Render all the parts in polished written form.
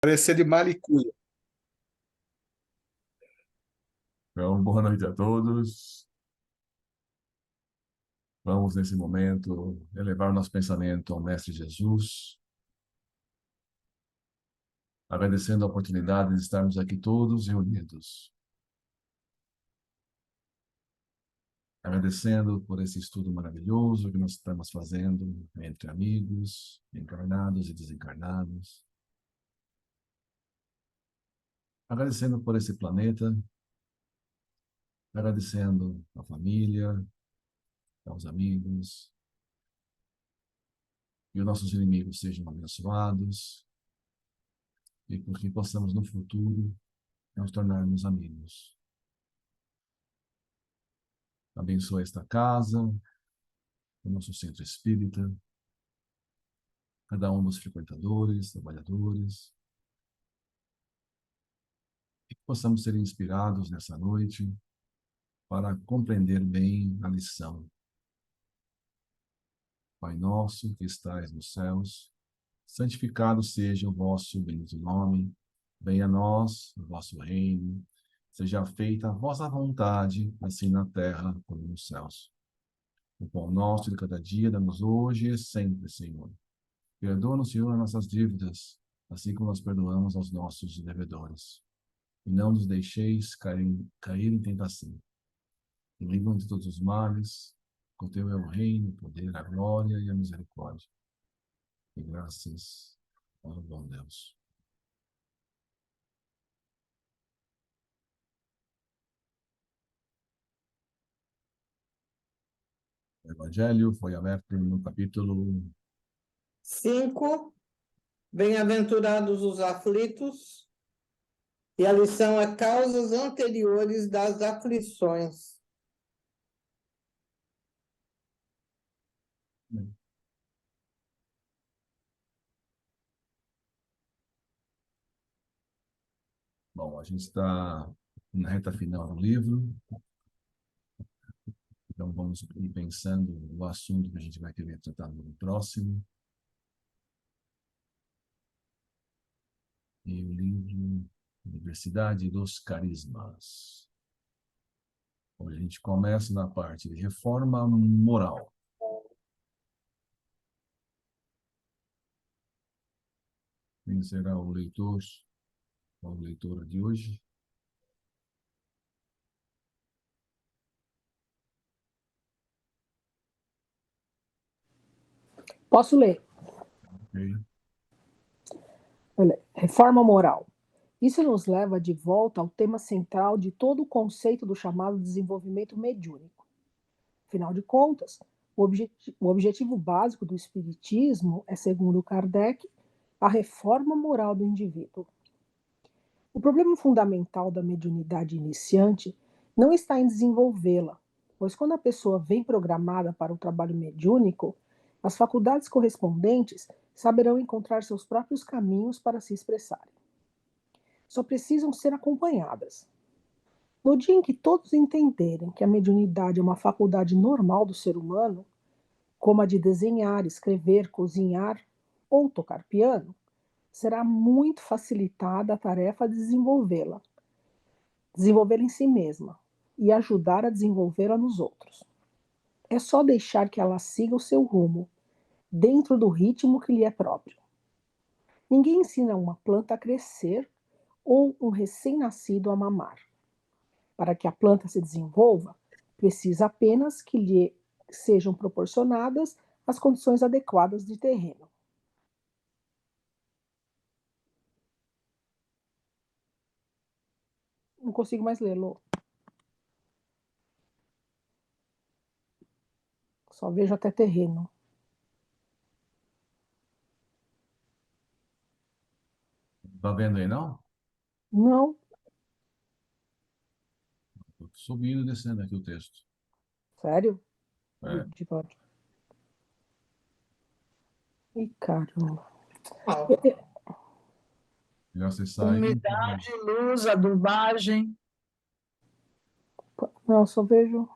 Parecer de malicuia. Então, boa noite a todos. Vamos, nesse momento, elevar nosso pensamento ao Mestre Jesus, agradecendo a oportunidade de estarmos aqui todos reunidos. Agradecendo por esse estudo maravilhoso que nós estamos fazendo entre amigos, encarnados e desencarnados. Agradecendo por esse planeta, agradecendo a família, aos amigos, que os nossos inimigos sejam abençoados e porque possamos, no futuro, nos tornarmos amigos. Abençoa esta casa, o nosso centro espírita, cada um dos frequentadores, trabalhadores, e que possamos ser inspirados nessa noite para compreender bem a lição. Pai nosso que estais nos céus, santificado seja o vosso bendito nome, venha a nós o vosso reino, seja feita a vossa vontade, assim na terra como nos céus. O pão nosso de cada dia dá-nos hoje e sempre, Senhor. Perdoa-nos, Senhor, as nossas dívidas, assim como nós perdoamos aos nossos devedores. E não nos deixeis cair em tentação. E livra-nos de todos os males, porque o teu é o reino, o poder, a glória e a misericórdia. E graças ao bom Deus. O Evangelho foi aberto no capítulo 5, bem-aventurados os aflitos, e a lição é causas anteriores das aflições. Bom, a gente está na reta final do livro, então vamos ir pensando o assunto que a gente vai querer tratar no próximo. E o livro Universidade dos Carismas. Bom, a gente começa na parte de reforma moral. Quem será o leitor ou leitora de hoje? Posso ler? Okay. Olha, reforma moral. Isso nos leva de volta ao tema central de todo o conceito do chamado desenvolvimento mediúnico. Afinal de contas, o objetivo básico do Espiritismo é, segundo Kardec, a reforma moral do indivíduo. O problema fundamental da mediunidade iniciante não está em desenvolvê-la, pois quando a pessoa vem programada para o trabalho mediúnico, as faculdades correspondentes saberão encontrar seus próprios caminhos para se expressarem. Só precisam ser acompanhadas. No dia em que todos entenderem que a mediunidade é uma faculdade normal do ser humano, como a de desenhar, escrever, cozinhar ou tocar piano, será muito facilitada a tarefa de desenvolvê-la em si mesma e ajudar a desenvolvê-la nos outros. É só deixar que ela siga o seu rumo, dentro do ritmo que lhe é próprio. Ninguém ensina uma planta a crescer ou um recém-nascido a mamar. Para que a planta se desenvolva, precisa apenas que lhe sejam proporcionadas as condições adequadas de terreno. Não consigo mais lê-lo. Só vejo até terreno. Tá vendo aí, não? Não, Estou subindo e descendo aqui o texto. sério? É. Ih, caramba. Já você sai. Umidade, luz, adubagem. Não, só vejo.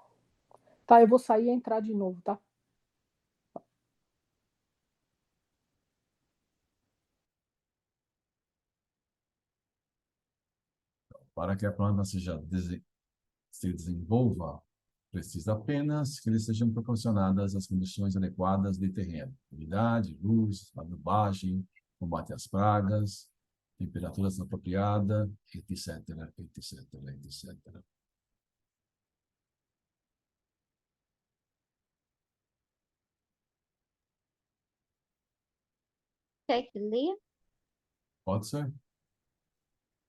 Tá, eu vou sair e entrar de novo, tá? Para que a planta se desenvolva, precisa apenas que lhe sejam proporcionadas as condições adequadas de terreno, umidade, luz, adubagem, combate às pragas, temperaturas apropriadas, etc, etc, etc. Quer que leia? Pode ser?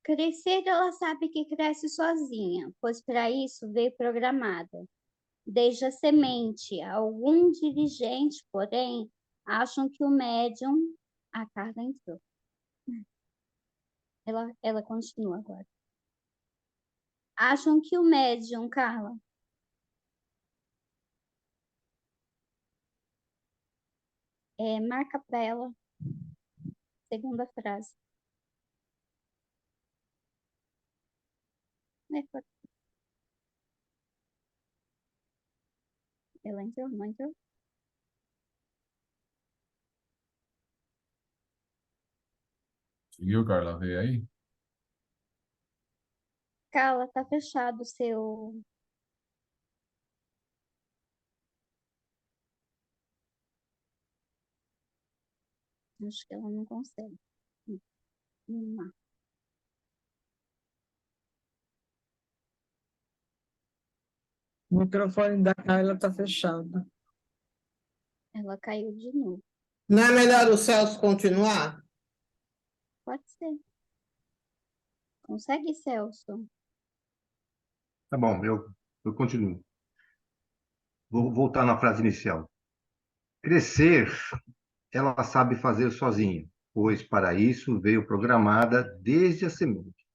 Crescer, ela sabe que cresce sozinha, pois para isso veio programada. Desde a semente, alguns dirigentes, porém, acham que o médium... A Carla entrou. Ela continua agora. Acham que o médium, Carla, marca para ela, segunda frase. Ela entrou, não entrou? Seguiu, Carla? Vê aí? Carla, tá fechado o seu... Acho que ela não consegue. Não. O microfone da Carla está fechado. Ela caiu de novo. Não é melhor o Celso continuar? Pode ser. Consegue, Celso? Tá bom, eu continuo. Vou voltar na frase inicial. Crescer, ela sabe fazer sozinha, pois para isso veio programada desde a semente.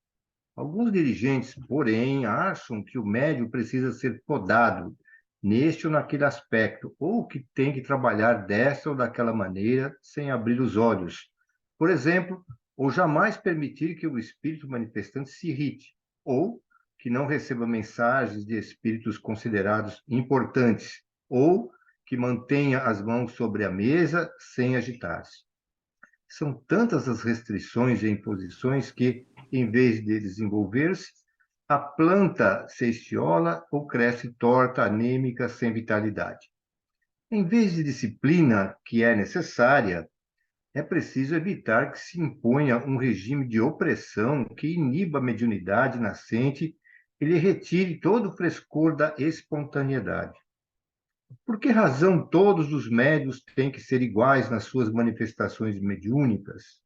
Alguns dirigentes, porém, acham que o médio precisa ser podado neste ou naquele aspecto, ou que tem que trabalhar desta ou daquela maneira sem abrir os olhos. Por exemplo, ou jamais permitir que o espírito manifestante se irrite, ou que não receba mensagens de espíritos considerados importantes, ou que mantenha as mãos sobre a mesa sem agitar-se. São tantas as restrições e imposições que, em vez de desenvolver-se, a planta se estiola ou cresce torta, anêmica, sem vitalidade. Em vez de disciplina que é necessária, é preciso evitar que se imponha um regime de opressão que iniba a mediunidade nascente e lhe retire todo o frescor da espontaneidade. Por que razão todos os médiuns têm que ser iguais nas suas manifestações mediúnicas?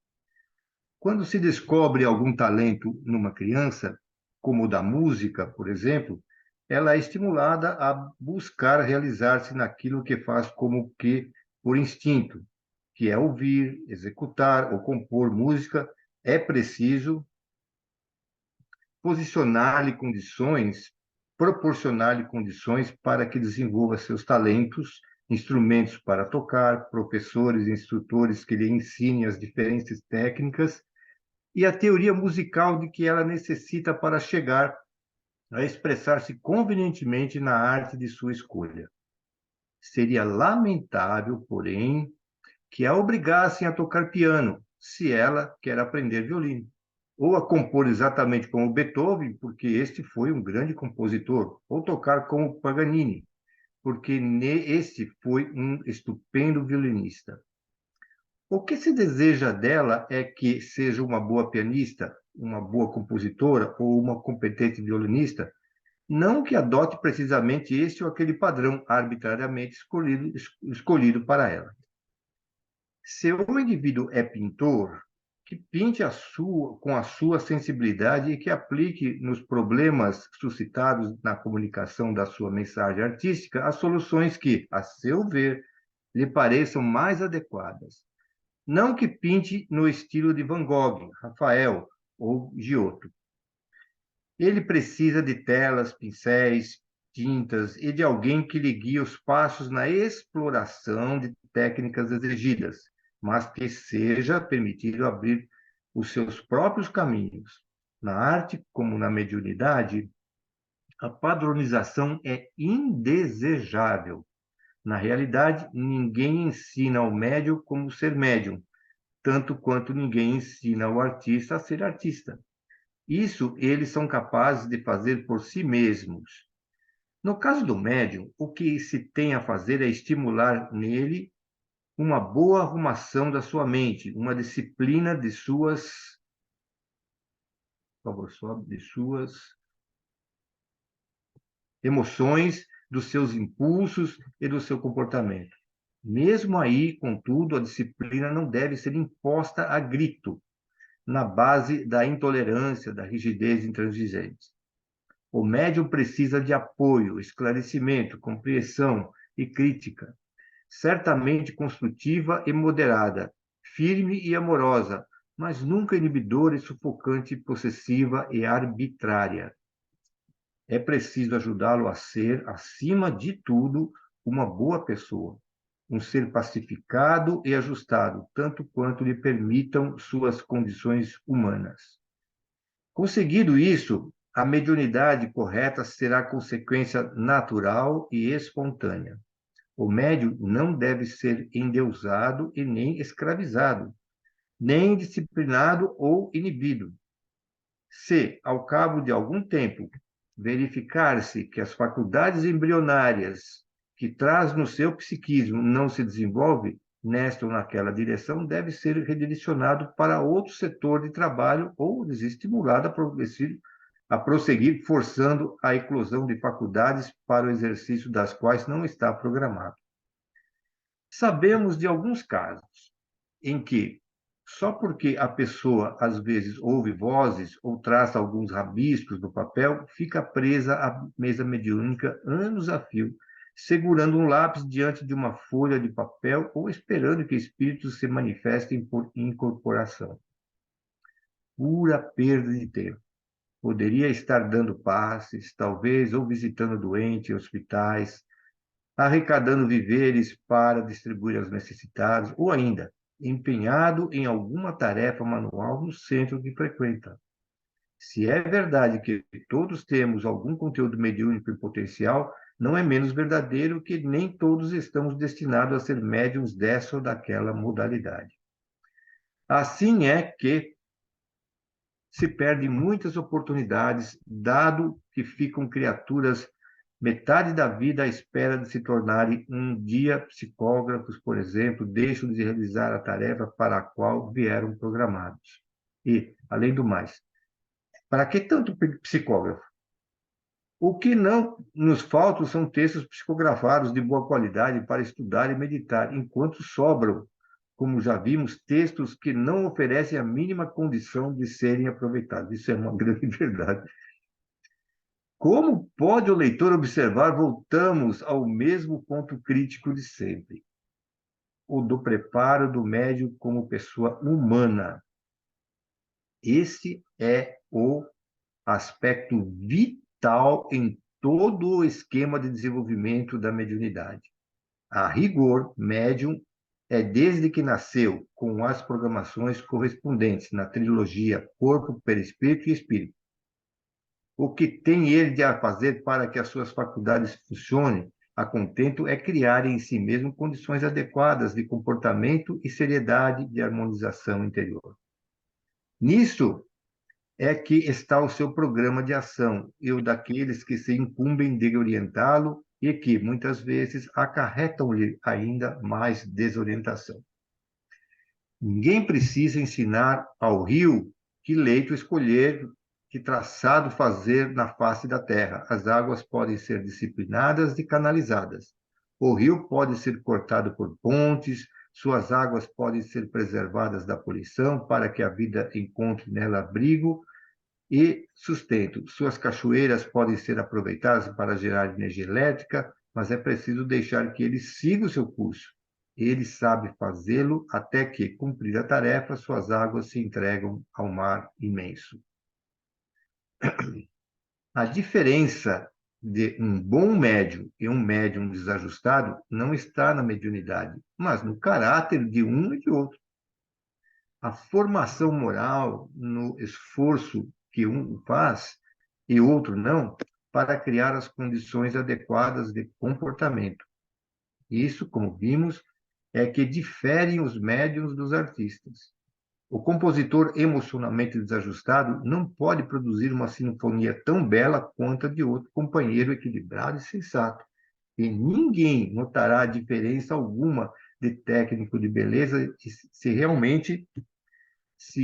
Quando se descobre algum talento numa criança, como o da música, por exemplo, ela é estimulada a buscar realizar-se naquilo que faz como que por instinto, que é ouvir, executar ou compor música. É preciso posicionar-lhe condições, proporcionar-lhe condições para que desenvolva seus talentos, instrumentos para tocar, professores, instrutores que lhe ensinem as diferentes técnicas e a teoria musical de que ela necessita para chegar a expressar-se convenientemente na arte de sua escolha. Seria lamentável, porém, que a obrigassem a tocar piano, se ela quer aprender violino, ou a compor exatamente como Beethoven, porque este foi um grande compositor, ou tocar como Paganini, porque este foi um estupendo violinista. O que se deseja dela é que seja uma boa pianista, uma boa compositora ou uma competente violinista, não que adote precisamente este ou aquele padrão arbitrariamente escolhido para ela. Se o indivíduo é pintor, que pinte com a sua sensibilidade e que aplique nos problemas suscitados na comunicação da sua mensagem artística as soluções que, a seu ver, lhe pareçam mais adequadas. Não que pinte no estilo de Van Gogh, Rafael ou Giotto. Ele precisa de telas, pincéis, tintas e de alguém que lhe guie os passos na exploração de técnicas exigidas, mas que seja permitido abrir os seus próprios caminhos. Na arte, como na mediunidade, a padronização é indesejável. Na realidade, ninguém ensina ao médium como ser médium, tanto quanto ninguém ensina ao artista a ser artista. Isso eles são capazes de fazer por si mesmos. No caso do médium, o que se tem a fazer é estimular nele uma boa arrumação da sua mente, uma disciplina de suas, por favor, sobe, de suas emoções, dos seus impulsos e do seu comportamento. Mesmo aí, contudo, a disciplina não deve ser imposta a grito, na base da intolerância, da rigidez intransigente. O médium precisa de apoio, esclarecimento, compreensão e crítica, certamente construtiva e moderada, firme e amorosa, mas nunca inibidora e sufocante, possessiva e arbitrária. É preciso ajudá-lo a ser, acima de tudo, uma boa pessoa, um ser pacificado e ajustado, tanto quanto lhe permitam suas condições humanas. Conseguido isso, a mediunidade correta será consequência natural e espontânea. O médium não deve ser endeusado e nem escravizado, nem disciplinado ou inibido. Se, ao cabo de algum tempo, verificar-se que as faculdades embrionárias que traz no seu psiquismo não se desenvolve nesta ou naquela direção, deve ser redirecionado para outro setor de trabalho ou desestimulado a prosseguir, forçando a eclosão de faculdades para o exercício das quais não está programado. Sabemos de alguns casos em que, só porque a pessoa às vezes ouve vozes ou traça alguns rabiscos no papel, fica presa à mesa mediúnica anos a fio, segurando um lápis diante de uma folha de papel ou esperando que espíritos se manifestem por incorporação. Pura perda de tempo. Poderia estar dando passes, talvez, ou visitando doentes em hospitais, arrecadando víveres para distribuir aos necessitados, ou ainda, empenhado em alguma tarefa manual no centro que frequenta. Se é verdade que todos temos algum conteúdo mediúnico em potencial, não é menos verdadeiro que nem todos estamos destinados a ser médiuns dessa ou daquela modalidade. Assim é que se perdem muitas oportunidades, dado que ficam criaturas metade da vida à espera de se tornarem um dia psicógrafos, por exemplo, deixam de realizar a tarefa para a qual vieram programados. E, além do mais, para que tanto psicógrafo? O que não nos falta são textos psicografados de boa qualidade para estudar e meditar, enquanto sobram, como já vimos, textos que não oferecem a mínima condição de serem aproveitados. Isso é uma grande verdade. Como pode o leitor observar, voltamos ao mesmo ponto crítico de sempre, o do preparo do médium como pessoa humana. Esse é o aspecto vital em todo o esquema de desenvolvimento da mediunidade. A rigor, médium é desde que nasceu, com as programações correspondentes na trilogia Corpo, Perispírito e Espírito. O que tem ele de a fazer para que as suas faculdades funcionem a contento é criar em si mesmo condições adequadas de comportamento e seriedade de harmonização interior. Nisso é que está o seu programa de ação e o daqueles que se incumbem de orientá-lo e que, muitas vezes, acarretam-lhe ainda mais desorientação. Ninguém precisa ensinar ao rio que leito escolher, que traçado fazer na face da terra. As águas podem ser disciplinadas e canalizadas. O rio pode ser cortado por pontes, suas águas podem ser preservadas da poluição para que a vida encontre nela abrigo e sustento. Suas cachoeiras podem ser aproveitadas para gerar energia elétrica, mas é preciso deixar que ele siga o seu curso. Ele sabe fazê-lo até que, cumprir a tarefa, suas águas se entregam ao mar imenso. A diferença de um bom médium e um médium desajustado não está na mediunidade, mas no caráter de um e de outro. A formação moral no esforço que um faz e outro não, para criar as condições adequadas de comportamento. Isso, como vimos, é que diferem os médiuns dos artistas. O compositor emocionalmente desajustado não pode produzir uma sinfonia tão bela quanto a de outro companheiro equilibrado e sensato. E ninguém notará diferença alguma de técnico de beleza se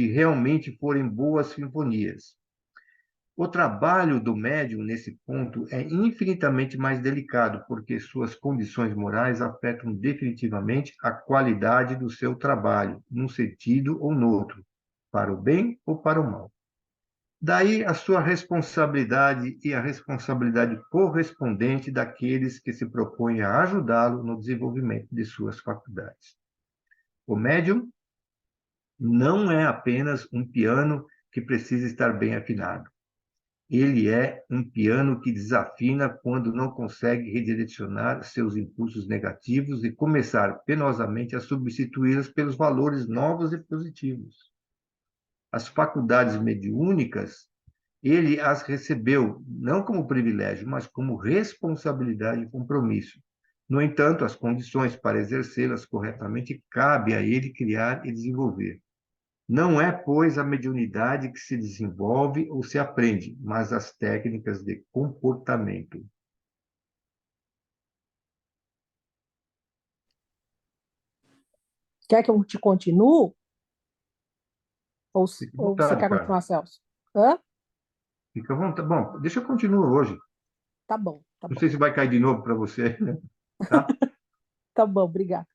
realmente forem boas sinfonias. O trabalho do médium, nesse ponto, é infinitamente mais delicado, porque suas condições morais afetam definitivamente a qualidade do seu trabalho, num sentido ou no outro, para o bem ou para o mal. Daí a sua responsabilidade e a responsabilidade correspondente daqueles que se propõem a ajudá-lo no desenvolvimento de suas faculdades. O médium não é apenas um piano que precisa estar bem afinado. Ele é um piano que desafina quando não consegue redirecionar seus impulsos negativos e começar penosamente a substituí-los pelos valores novos e positivos. As faculdades mediúnicas, ele as recebeu não como privilégio, mas como responsabilidade e compromisso. No entanto, as condições para exercê-las corretamente cabe a ele criar e desenvolver. Não é, pois, a mediunidade que se desenvolve ou se aprende, mas as técnicas de comportamento. Quer que eu te continue? Ou, Fica à ou você vontade, quer cara. continuar, Celso? Hã? Fica à vontade. Bom, deixa eu continuar hoje. Tá bom, tá Não bom. sei se vai cair de novo para você, né? Tá? Tá bom, obrigada.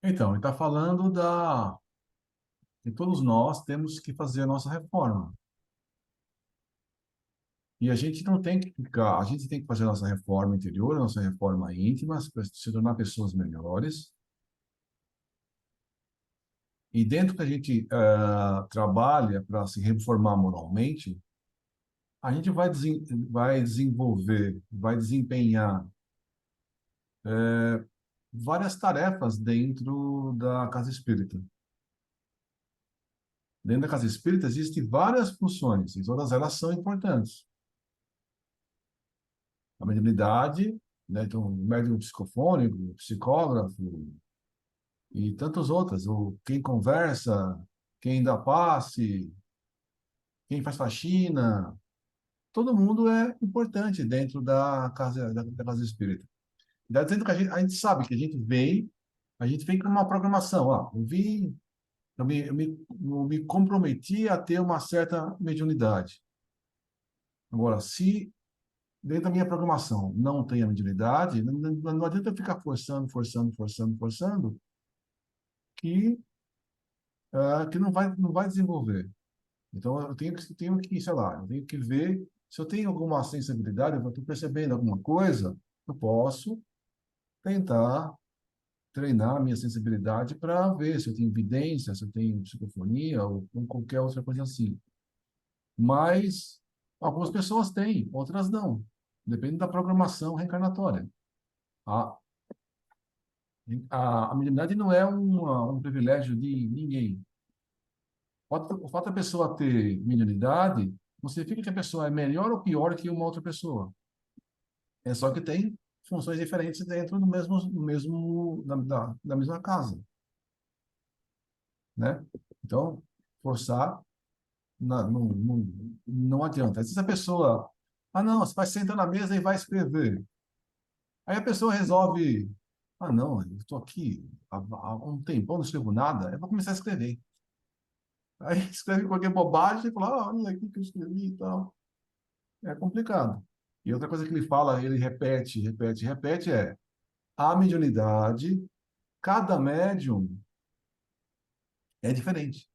Então, ele está falando que todos nós temos que fazer a nossa reforma. E a gente não tem que ficar, a gente tem que fazer a nossa reforma interior, a nossa reforma íntima, para se tornar pessoas melhores. E dentro que a gente trabalha para se reformar moralmente, a gente vai desenvolver, vai desempenhar várias tarefas dentro da casa espírita. Dentro da casa espírita existem várias funções, e todas elas são importantes. A mediunidade, né? Então, o médium psicofônico, o psicógrafo e tantas outras. Quem conversa, quem dá passe, quem faz faxina, todo mundo é importante dentro da casa espírita. Está dizendo que a gente sabe que a gente vem com uma programação. Ó, eu me comprometi a ter uma certa mediunidade. Agora, se dentro da minha programação não tem a mediunidade, não adianta eu ficar forçando, que, que não vai desenvolver. Então, eu tenho que, sei lá, eu tenho que ver se eu tenho alguma sensibilidade, eu estou percebendo alguma coisa, eu posso tentar treinar a minha sensibilidade para ver se eu tenho evidência, se eu tenho psicofonia ou qualquer outra coisa assim. Mas algumas pessoas têm, outras não. Depende da programação reencarnatória. A, a mediunidade não é um privilégio de ninguém. O fato da pessoa ter mediunidade não significa que a pessoa é melhor ou pior que uma outra pessoa. É só que tem funções diferentes dentro da mesma casa, né? Então, forçar não adianta. Às vezes a pessoa, não, você vai sentar na mesa e vai escrever. Aí a pessoa resolve, não, eu estou aqui há um tempão, não escrevo nada, eu vou começar a escrever. Aí escreve qualquer bobagem e fala, olha aqui que eu escrevi e tal. É complicado. E outra coisa que ele fala, ele repete, repete, repete a mediunidade, cada médium é diferente.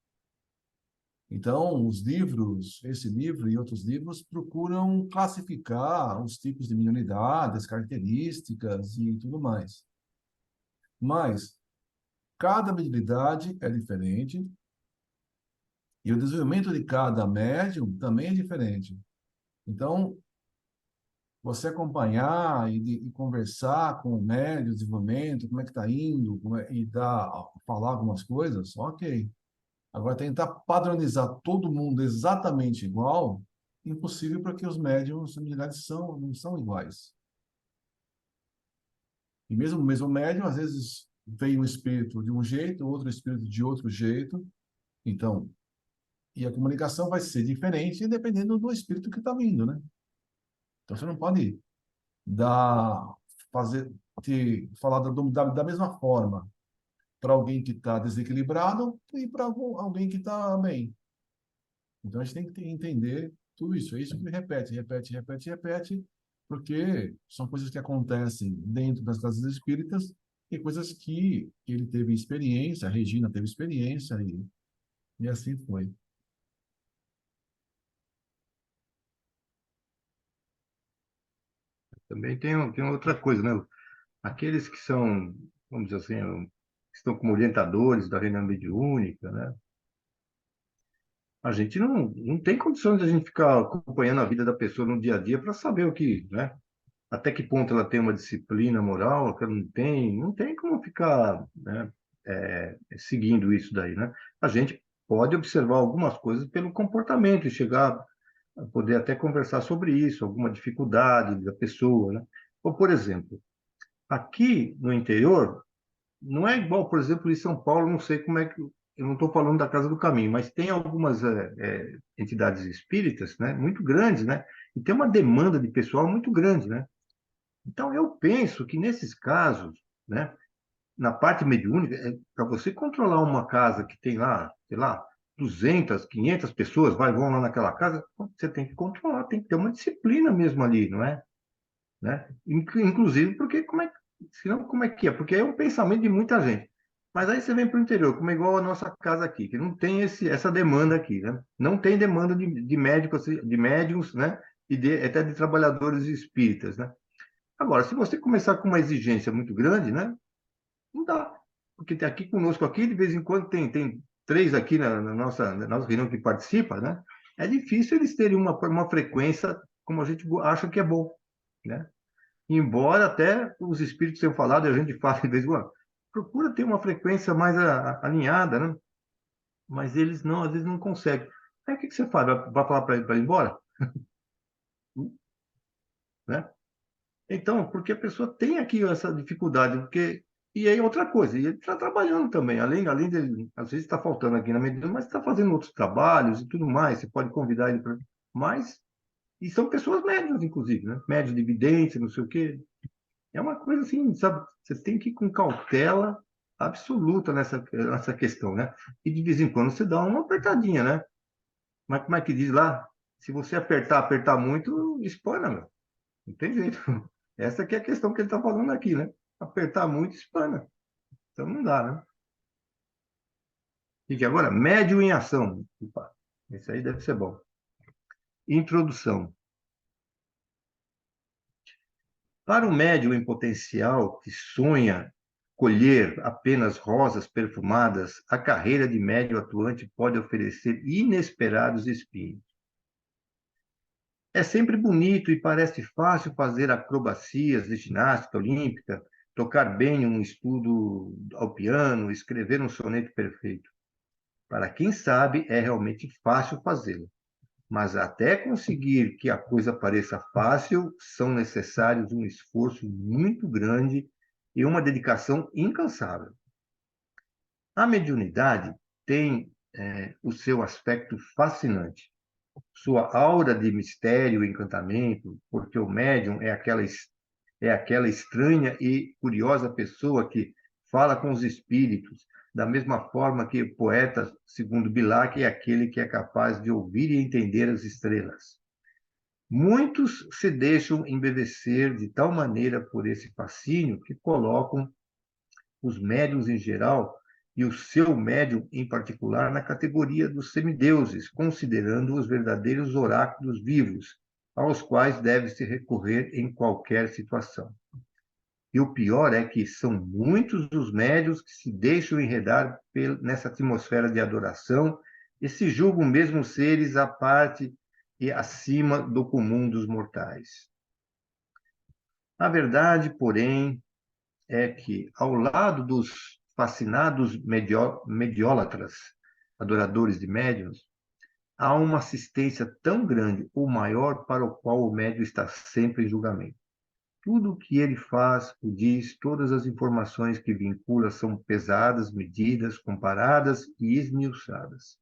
Então, esse livro e outros livros procuram classificar os tipos de mediunidade, as características e tudo mais. Mas cada mediunidade é diferente e o desenvolvimento de cada médium também é diferente. Então, você acompanhar e conversar com o médium, o desenvolvimento, como é que está indo, falar algumas coisas, ok. Agora, tentar padronizar todo mundo exatamente igual, impossível porque os médiums, as mediunidades não são iguais. E mesmo o mesmo médium, às vezes, veio um espírito de um jeito, outro espírito de outro jeito. Então, e a comunicação vai ser diferente dependendo do espírito que está vindo, né? Então, você não pode dar, fazer, falar da mesma forma para alguém que está desequilibrado e para alguém que está bem. Então, a gente tem que entender tudo isso. É isso que repete, repete, repete, repete, porque são coisas que acontecem dentro das casas espíritas e coisas que ele teve experiência, a Regina teve experiência e assim foi. Também tem outra coisa, né? Aqueles que são, vamos dizer assim, que estão como orientadores da reunião mediúnica, né? A gente não tem condições de a gente ficar acompanhando a vida da pessoa no dia a dia para saber o que, né? Até que ponto ela tem uma disciplina moral, que ela não tem como ficar, né, seguindo isso daí, né? A gente pode observar algumas coisas pelo comportamento e chegar a poder até conversar sobre isso, alguma dificuldade da pessoa, né? Ou, por exemplo, aqui no interior, não é igual, por exemplo, em São Paulo, não sei como é que. Eu não estou falando da Casa do Caminho, mas tem algumas entidades espíritas, né, muito grandes, né? E tem uma demanda de pessoal muito grande, né? Então, eu penso que nesses casos, né, na parte mediúnica, para você controlar uma casa que tem lá, sei lá, 200, 500 pessoas, vão lá naquela casa, você tem que controlar, tem que ter uma disciplina mesmo ali, não é? Né? Inclusive, porque senão como é que é? Porque é um pensamento de muita gente. Mas aí você vem para o interior, como é igual a nossa casa aqui, que não tem essa demanda aqui, né? Não tem demanda de médicos, de médiums, né? E até de trabalhadores espíritas, né? Agora, se você começar com uma exigência muito grande, né? Não dá. Porque tem aqui conosco, aqui, de vez em quando, tem três aqui na nossa reunião que participa, né? É difícil eles terem uma frequência como a gente acha que é bom, né? Embora até os espíritos tenham falado, e a gente fala de vez em quando, procura ter uma frequência mais alinhada, né? Mas eles não, às vezes não conseguem. Aí o que você faz? Vai falar para ele ir embora? Né? Então, porque a pessoa tem aqui essa dificuldade, porque. E aí outra coisa, e ele está trabalhando também, além dele, às vezes está faltando aqui na medida, mas está fazendo outros trabalhos e tudo mais, você pode convidar ele para. Mas, e são pessoas médias, inclusive, né? Médios de vidência, não sei o quê. É uma coisa assim, sabe? Você tem que ir com cautela absoluta nessa questão, né? E de vez em quando você dá uma apertadinha, né? Mas como é que diz lá? Se você apertar muito, espana, meu. Não tem jeito. Essa que é a questão que ele está falando aqui, né? Apertar muito, espana. Então não dá, né? E que agora, médio em ação. Opa, esse aí deve ser bom. Introdução. Para o médium em potencial que sonha colher apenas rosas perfumadas, a carreira de médium atuante pode oferecer inesperados espinhos. É sempre bonito e parece fácil fazer acrobacias de ginástica olímpica, tocar bem um estudo ao piano, escrever um soneto perfeito. Para quem sabe, é realmente fácil fazê-lo. Mas até conseguir que a coisa pareça fácil, são necessários um esforço muito grande e uma dedicação incansável. A mediunidade tem o seu aspecto fascinante, sua aura de mistério e encantamento, porque o médium é aquela estranha e curiosa pessoa que fala com os espíritos, da mesma forma que o poeta, segundo Bilac, é aquele que é capaz de ouvir e entender as estrelas. Muitos se deixam embevecer de tal maneira por esse fascínio que colocam os médiuns em geral e o seu médium em particular na categoria dos semideuses, considerando os verdadeiros oráculos vivos, aos quais deve-se recorrer em qualquer situação. E o pior é que são muitos os médiuns que se deixam enredar nessa atmosfera de adoração e se julgam mesmo seres à parte e acima do comum dos mortais. A verdade, porém, é que, ao lado dos fascinados mediólatras, adoradores de médiuns, há uma assistência tão grande ou maior para o qual o médium está sempre em julgamento. Tudo o que ele faz, o diz, todas as informações que vincula são pesadas, medidas, comparadas e esmiuçadas.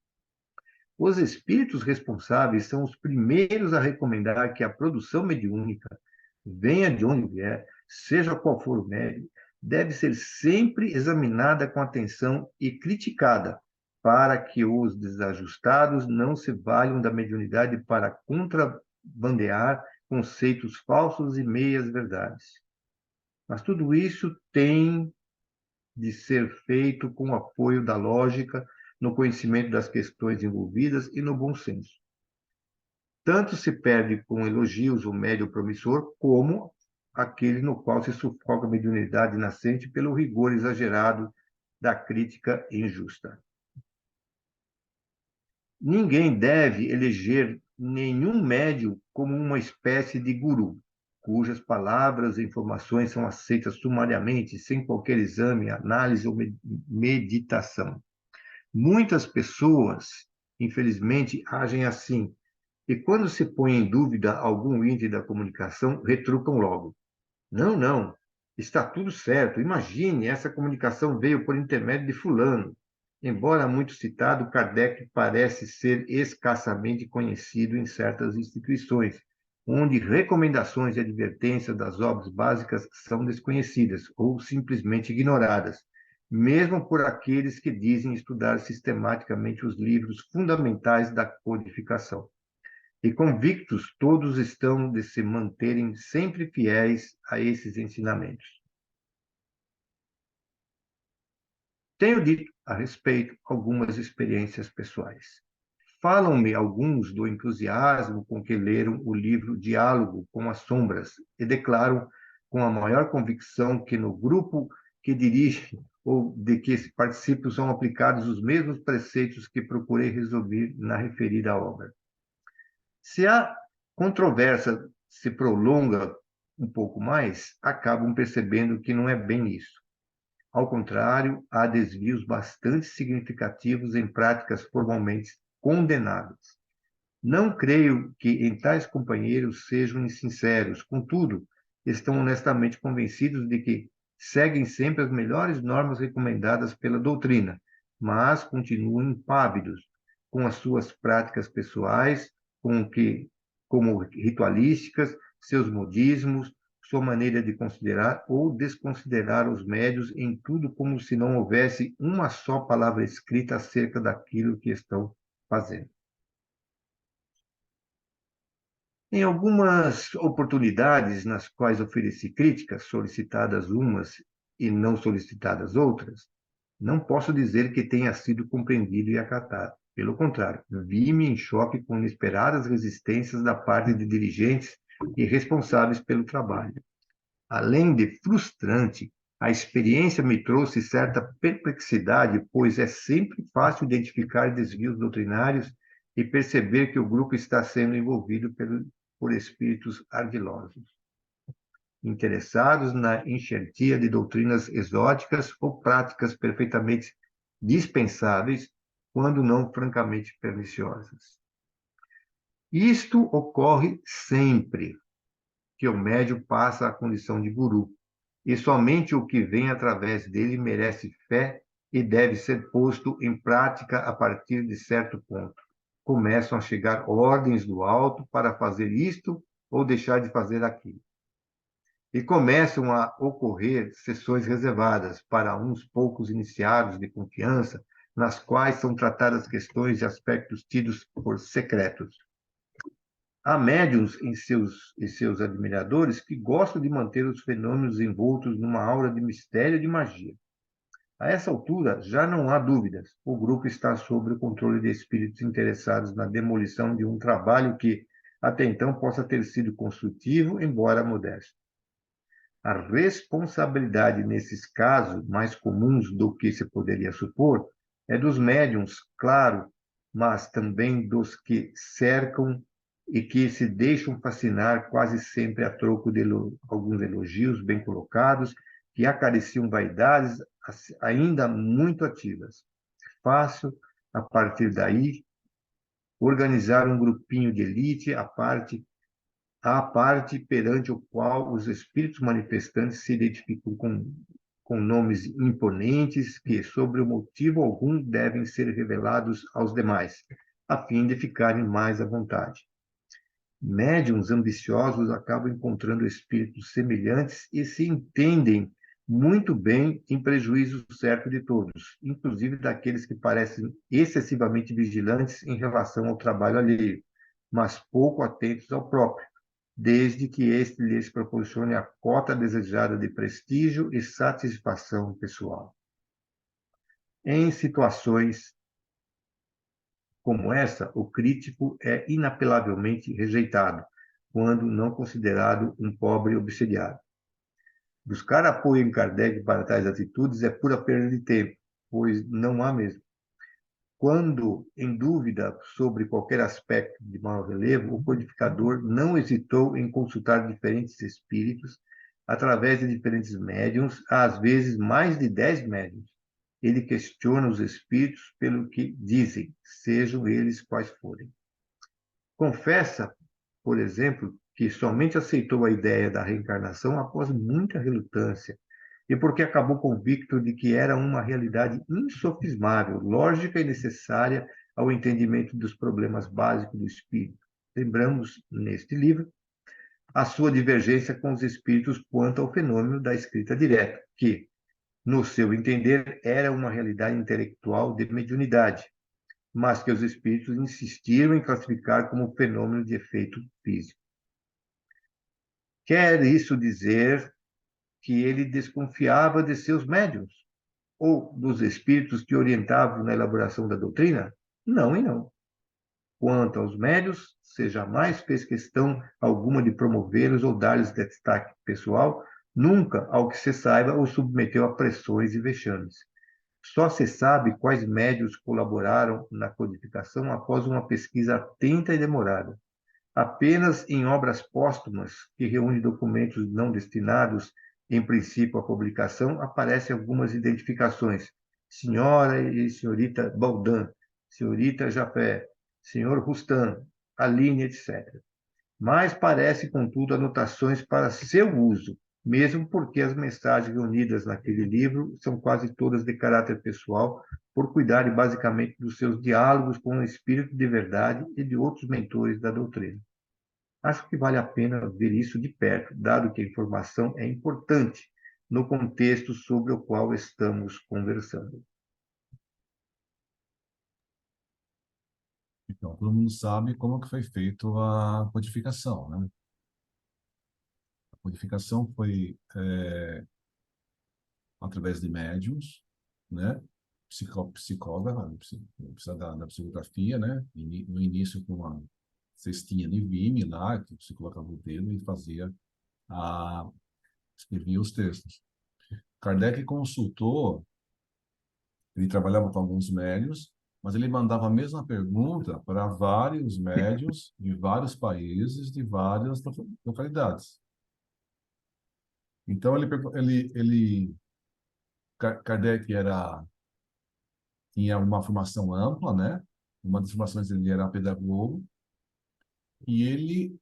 Os espíritos responsáveis são os primeiros a recomendar que a produção mediúnica, venha de onde vier, seja qual for o médium, deve ser sempre examinada com atenção e criticada, para que os desajustados não se valham da mediunidade para contrabandear conceitos falsos e meias-verdades. Mas tudo isso tem de ser feito com o apoio da lógica, no conhecimento das questões envolvidas e no bom senso. Tanto se perde com elogios o médium promissor, como aquele no qual se sufoca a mediunidade nascente pelo rigor exagerado da crítica injusta. Ninguém deve eleger nenhum médium como uma espécie de guru, cujas palavras e informações são aceitas sumariamente, sem qualquer exame, análise ou meditação. Muitas pessoas, infelizmente, agem assim, e quando se põe em dúvida algum índice da comunicação, retrucam logo. Não, não, está tudo certo. Imagine, essa comunicação veio por intermédio de fulano. Embora muito citado, Kardec parece ser escassamente conhecido em certas instituições, onde recomendações e advertências das obras básicas são desconhecidas ou simplesmente ignoradas, mesmo por aqueles que dizem estudar sistematicamente os livros fundamentais da codificação. E convictos todos estão de se manterem sempre fiéis a esses ensinamentos. Tenho dito a respeito algumas experiências pessoais. Falam-me alguns do entusiasmo com que leram o livro Diálogo com as Sombras e declaram com a maior convicção que no grupo que dirige ou de que participo são aplicados os mesmos preceitos que procurei resolver na referida obra. Se a controvérsia se prolonga um pouco mais, acabam percebendo que não é bem isso. Ao contrário, há desvios bastante significativos em práticas formalmente condenáveis. Não creio que em tais companheiros sejam insinceros, contudo, estão honestamente convencidos de que seguem sempre as melhores normas recomendadas pela doutrina, mas continuam impávidos com as suas práticas pessoais, como ritualísticas, seus modismos, sua maneira de considerar ou desconsiderar os médios em tudo como se não houvesse uma só palavra escrita acerca daquilo que estão fazendo. Em algumas oportunidades nas quais ofereci críticas, solicitadas umas e não solicitadas outras, não posso dizer que tenha sido compreendido e acatado. Pelo contrário, vi-me em choque com inesperadas resistências da parte de dirigentes e responsáveis pelo trabalho. Além de frustrante, a experiência me trouxe certa perplexidade, pois é sempre fácil identificar desvios doutrinários e perceber que o grupo está sendo envolvido por espíritos ardilosos, interessados na enxertia de doutrinas exóticas ou práticas perfeitamente dispensáveis, quando não francamente perniciosas. Isto ocorre sempre que o médium passa à condição de guru, e somente o que vem através dele merece fé e deve ser posto em prática a partir de certo ponto. Começam a chegar ordens do alto para fazer isto ou deixar de fazer aquilo. E começam a ocorrer sessões reservadas para uns poucos iniciados de confiança, nas quais são tratadas questões e aspectos tidos por secretos. Há médiuns em seus admiradores que gostam de manter os fenômenos envoltos numa aura de mistério e de magia. A essa altura, já não há dúvidas, o grupo está sob o controle de espíritos interessados na demolição de um trabalho que, até então, possa ter sido construtivo, embora modesto. A responsabilidade nesses casos, mais comuns do que se poderia supor, é dos médiuns, claro, mas também dos que cercam e que se deixam fascinar quase sempre a troco de alguns elogios bem colocados, que acariciam vaidades ainda muito ativas. É fácil, a partir daí, organizar um grupinho de elite à parte à parte perante o qual os espíritos manifestantes se identificam com nomes imponentes que, sobre o motivo algum, devem ser revelados aos demais, a fim de ficarem mais à vontade. Médiuns ambiciosos acabam encontrando espíritos semelhantes e se entendem muito bem em prejuízo certo de todos, inclusive daqueles que parecem excessivamente vigilantes em relação ao trabalho alheio, mas pouco atentos ao próprio, desde que este lhes proporcione a cota desejada de prestígio e satisfação pessoal. Em situações como essa, o crítico é inapelavelmente rejeitado, quando não considerado um pobre obsidiado. Buscar apoio em Kardec para tais atitudes é pura perda de tempo, pois não há mesmo. Quando em dúvida sobre qualquer aspecto de maior relevo, o codificador não hesitou em consultar diferentes espíritos, através de diferentes médiuns, às vezes mais de 10 médiuns. Ele questiona os espíritos pelo que dizem, sejam eles quais forem. Confessa, por exemplo, que somente aceitou a ideia da reencarnação após muita relutância e porque acabou convicto de que era uma realidade insofismável, lógica e necessária ao entendimento dos problemas básicos do espírito. Lembramos, neste livro, a sua divergência com os espíritos quanto ao fenômeno da escrita direta, que, no seu entender, era uma realidade intelectual de mediunidade, mas que os espíritos insistiram em classificar como fenômeno de efeito físico. Quer isso dizer que ele desconfiava de seus médiuns ou dos espíritos que orientavam na elaboração da doutrina? Não e não. Quanto aos médiuns, você jamais fez questão alguma de promovê-los ou dar-lhes destaque pessoal, nunca, ao que se saiba, os submeteu a pressões e vexames. Só se sabe quais médiuns colaboraram na codificação após uma pesquisa atenta e demorada. Apenas em obras póstumas, que reúnem documentos não destinados, em princípio, à publicação, aparecem algumas identificações. Senhora e senhorita Baldan, senhorita Japé, senhor Rustam, Aline, etc. Mas parece, contudo, anotações para seu uso, mesmo porque as mensagens reunidas naquele livro são quase todas de caráter pessoal, por cuidarem basicamente dos seus diálogos com o espírito de verdade e de outros mentores da doutrina. Acho que vale a pena ver isso de perto, dado que a informação é importante no contexto sobre o qual estamos conversando. Então, todo mundo sabe como que foi feito a codificação, né? A codificação foi através de médiums, né? Psicóloga, precisa da psicografia, né? No início com uma cestinha de Vime lá, que você colocava o dedo e escrevia os textos. Kardec consultou, ele trabalhava com alguns médiums, mas ele mandava a mesma pergunta para vários médiums de vários países, de várias localidades. Então, Kardec tinha uma formação ampla, né? Uma das formações dele era pedagogo, e ele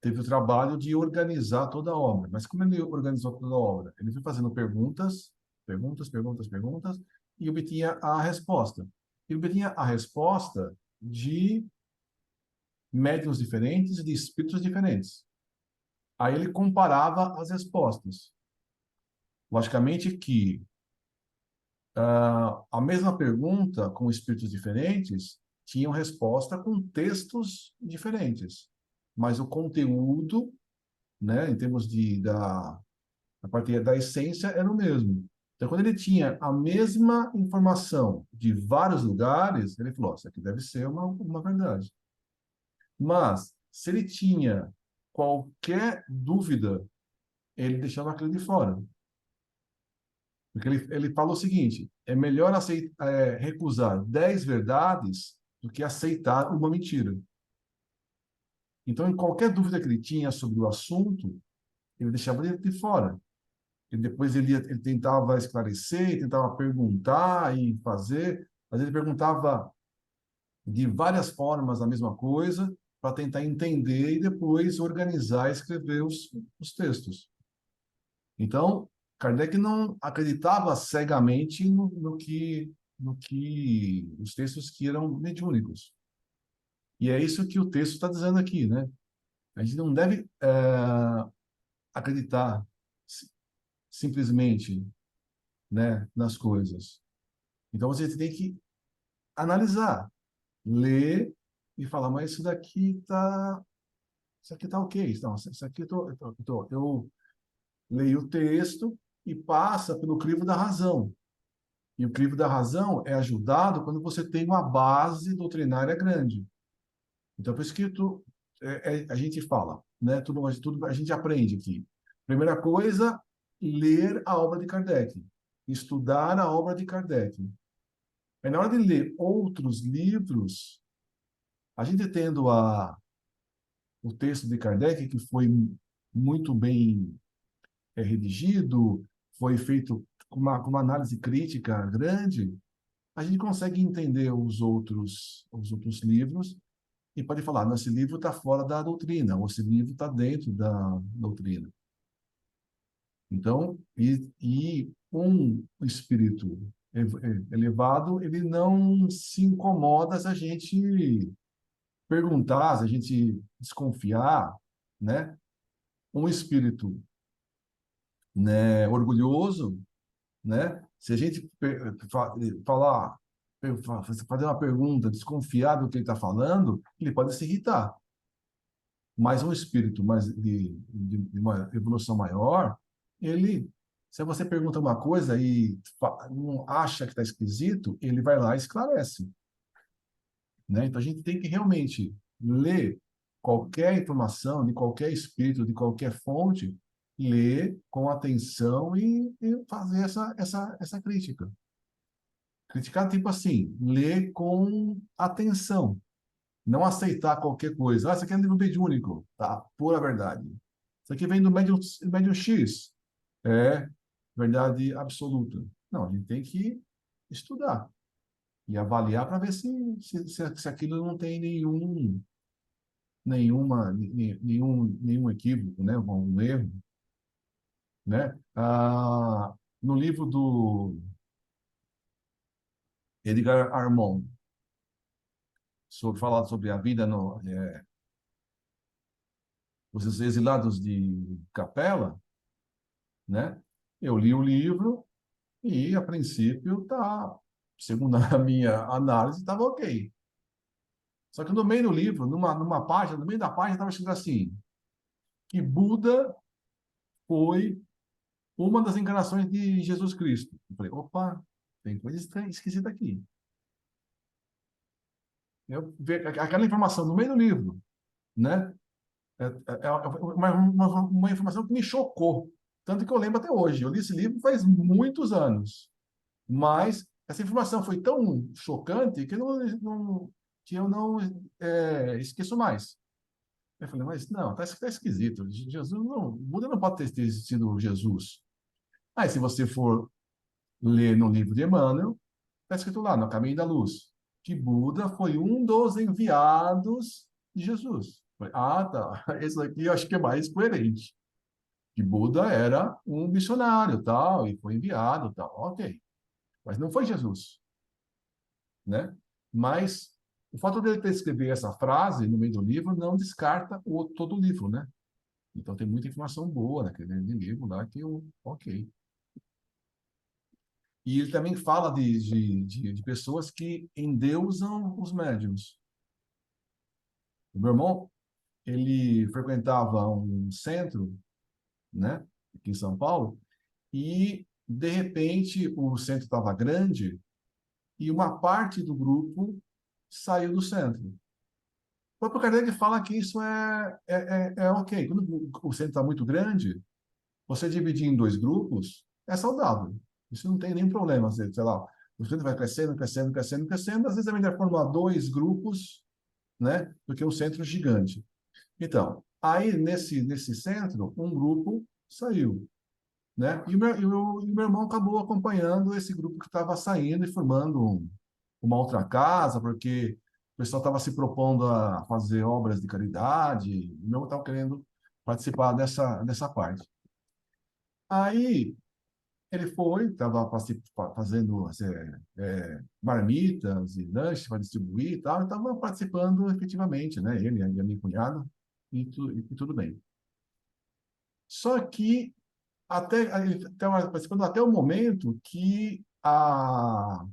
teve o trabalho de organizar toda a obra. Mas como ele organizou toda a obra? Ele foi fazendo perguntas, e obtinha a resposta. E obtinha a resposta de médiuns diferentes e de espíritos diferentes. Aí ele comparava as respostas. Logicamente que a mesma pergunta com espíritos diferentes tinham resposta com textos diferentes, mas o conteúdo, né, em termos a partir da essência, era o mesmo. Então, quando ele tinha a mesma informação de vários lugares, ele falou: isso aqui deve ser uma verdade. Mas, se ele tinha qualquer dúvida, ele deixava aquilo de fora. Porque ele fala o seguinte: é melhor recusar 10 verdades do que aceitar uma mentira. Então, em qualquer dúvida que ele tinha sobre o assunto, ele deixava de fora. E depois ele tentava esclarecer, tentava perguntar e fazer, mas ele perguntava de várias formas a mesma coisa, para tentar entender e depois organizar e escrever os textos. Então, Kardec não acreditava cegamente no que os textos que eram mediúnicos. E é isso que o texto está dizendo aqui, né? A gente não deve acreditar simplesmente, né, nas coisas. Então, você tem que analisar, ler e falar, mas isso aqui tá ok. Não, isso aqui eu leio o texto e passa pelo crivo da razão. E o crivo da razão é ajudado quando você tem uma base doutrinária grande. Então, por isso que a gente fala, né? Tudo a gente aprende aqui. Primeira coisa, ler a obra de Kardec, estudar a obra de Kardec. Aí, na hora de ler outros livros, a gente tendo o texto de Kardec, que foi muito bem redigido, foi feito com uma análise crítica grande, a gente consegue entender os outros livros e pode falar, esse livro está fora da doutrina, ou esse livro está dentro da doutrina. Então, e um espírito elevado, ele não se incomoda se a gente perguntar, se a gente desconfiar, né? Um espírito, né, orgulhoso, né? Se a gente falar, fazer uma pergunta, desconfiar do que ele está falando, ele pode se irritar. Mas um espírito mais de uma evolução maior, ele, se você pergunta uma coisa e não acha que está esquisito, ele vai lá e esclarece, né? Então a gente tem que realmente ler qualquer informação de qualquer espírito, de qualquer fonte, ler com atenção e fazer essa crítica. Criticar, tipo assim, ler com atenção. Não aceitar qualquer coisa. Isso aqui é um livro mediúnico. Tá, pura verdade. Isso aqui vem do médium X. É verdade absoluta. Não, a gente tem que estudar e avaliar para ver se aquilo não tem nenhum equívoco, né? Um erro, né? No livro do Edgar Armand, falado sobre a vida os exilados de Capela, né? Eu li o livro e, a princípio, segundo a minha análise, estava ok. Só que no meio do livro, numa página, no meio da página, estava escrito assim, que Buda foi uma das encarnações de Jesus Cristo. Eu falei, opa, tem coisa esquisita aqui. Aquela informação no meio do livro, né? Uma informação que me chocou. Tanto que eu lembro até hoje. Eu li esse livro faz muitos anos. Mas essa informação foi tão chocante que eu não esqueço mais. Eu falei, mas não, tá esquisito. Jesus não, Buda não pode ter sido Jesus. Aí, se você for ler no livro de Emmanuel, está escrito lá, no Caminho da Luz, que Buda foi um dos enviados de Jesus. Eu falei, tá. Esse aqui eu acho que é mais coerente. Que Buda era um missionário, tal, e foi enviado, tal. Ok. Mas não foi Jesus, né? Mas o fato dele ter escrever essa frase no meio do livro não descarta todo o livro, né? Então tem muita informação boa naquele livro lá que ok. E ele também fala de pessoas que endeusam os médiums. O meu irmão, ele frequentava um centro, né, aqui em São Paulo, e de repente o centro estava grande e uma parte do grupo saiu do centro. O próprio Kardec fala que isso é ok. Quando o centro está muito grande, você dividir em dois grupos é saudável. Isso não tem nenhum problema. Sei lá, o centro vai crescendo, crescendo, crescendo, crescendo. Às vezes é melhor formar dois grupos, né, do que um centro gigante. Então, aí nesse centro, um grupo saiu, né? E o meu irmão acabou acompanhando esse grupo que estava saindo e formando uma outra casa, porque o pessoal estava se propondo a fazer obras de caridade, e eu estava querendo participar dessa parte. Aí ele foi, estava fazendo marmitas e lanches para distribuir e tal, e estava participando efetivamente, né? Ele e a minha cunhada, e tudo bem. Só que ele estava participando até o momento que a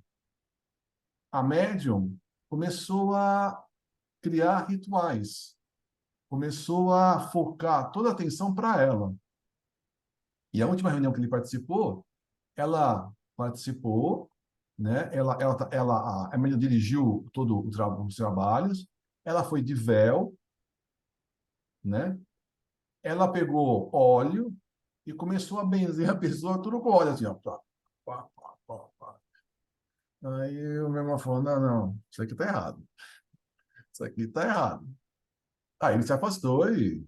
médium começou a criar rituais, começou a focar toda a atenção para ela. E a última reunião que ele participou, ela participou, né? A médium dirigiu todo os trabalhos, ela foi de véu, né? Ela pegou óleo e começou a benzer a pessoa tudo com óleo, assim, ó. Pá, pá, pá, pá, pá. Aí o meu irmão falou, não, não, isso aqui tá errado. Isso aqui tá errado. Aí ele se afastou e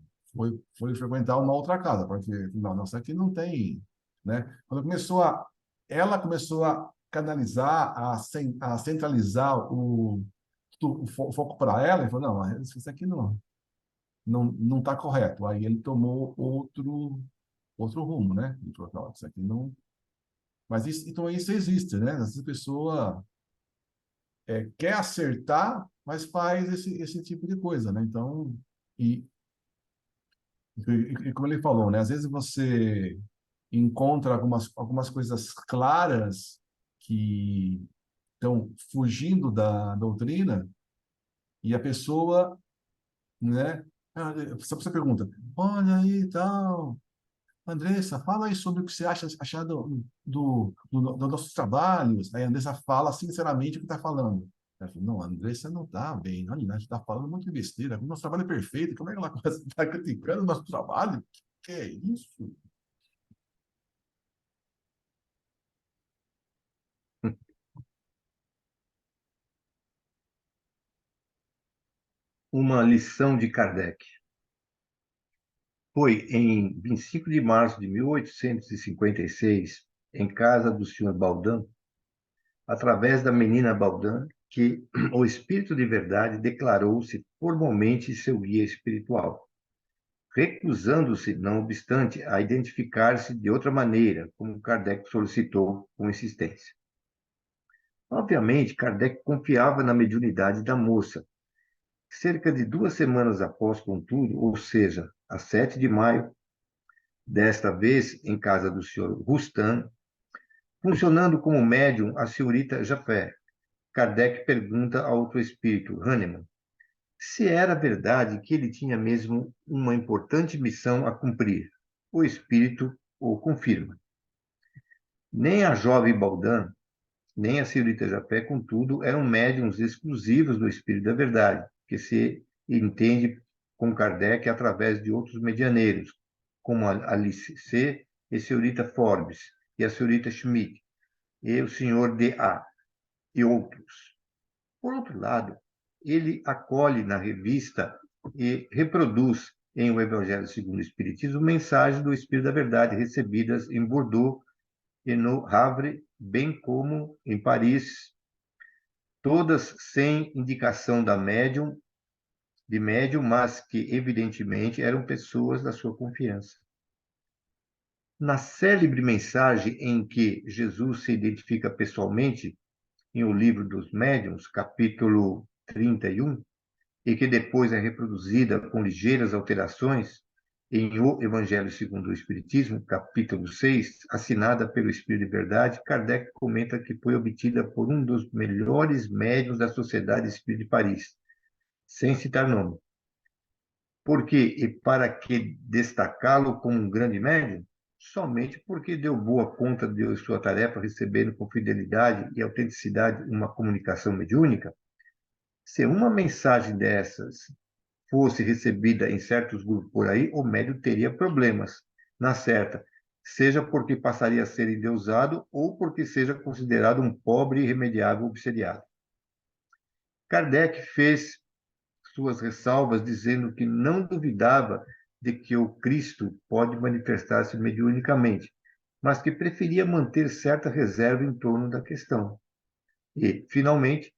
foi frequentar uma outra casa, porque, não, isso aqui não tem, né? Quando ela começou a canalizar, a centralizar o foco para ela, ele falou, não, isso aqui não está correto. Aí ele tomou outro rumo, né? Ele falou, não, isso aqui não... Mas então isso existe, né? Essa pessoa quer acertar, mas faz esse tipo de coisa, né? Então, e, e como ele falou, né? Às vezes você encontra algumas coisas claras que estão fugindo da doutrina e a pessoa, né? Você pergunta, olha aí e tal, Andressa, fala aí sobre o que você acha dos nossos trabalhos. Aí a Andressa fala sinceramente o que está falando. Ela fala, não, a Andressa não está bem, não, a gente está falando muito de besteira. O nosso trabalho é perfeito, como é que ela está criticando o nosso trabalho? Que é isso? Uma lição de Kardec. Foi em 25 de março de 1856, em casa do Sr. Baldin, através da menina Baldin, que o Espírito de Verdade declarou-se formalmente seu guia espiritual, recusando-se, não obstante, a identificar-se de outra maneira, como Kardec solicitou com insistência. Obviamente, Kardec confiava na mediunidade da moça. Cerca de 2 semanas após, contudo, ou seja, a 7 de maio, desta vez em casa do Sr. Rustan, funcionando como médium a senhorita Jafé, Kardec pergunta ao outro espírito, Hahnemann, se era verdade que ele tinha mesmo uma importante missão a cumprir. O espírito o confirma. Nem a jovem Baldan, nem a senhorita Japé, contudo, eram médiums exclusivos do Espírito da Verdade, que se entende com Kardec através de outros medianeiros, como a Alice C. e a senhorita Forbes, e a senhorita Schmidt, e o senhor D.A., e outros. Por outro lado, ele acolhe na revista e reproduz em O Evangelho segundo o Espiritismo mensagens do Espírito da Verdade recebidas em Bordeaux e no Havre, bem como em Paris, todas sem indicação de médium, mas que evidentemente eram pessoas da sua confiança. Na célebre mensagem em que Jesus se identifica pessoalmente, em O Livro dos Médiuns, capítulo 31, e que depois é reproduzida com ligeiras alterações em O Evangelho segundo o Espiritismo, capítulo 6, assinada pelo Espírito de Verdade, Kardec comenta que foi obtida por um dos melhores médiuns da Sociedade Espírita de Paris, sem citar nome. Por quê? E para que destacá-lo como um grande médium? Somente porque deu boa conta de sua tarefa, recebendo com fidelidade e autenticidade uma comunicação mediúnica? Se uma mensagem dessas fosse recebida em certos grupos por aí, o médium teria problemas, na certa, seja porque passaria a ser endeusado ou porque seja considerado um pobre e irremediável obsediado. Kardec fez suas ressalvas dizendo que não duvidava de que o Cristo pode manifestar-se mediunicamente, mas que preferia manter certa reserva em torno da questão. E, finalmente,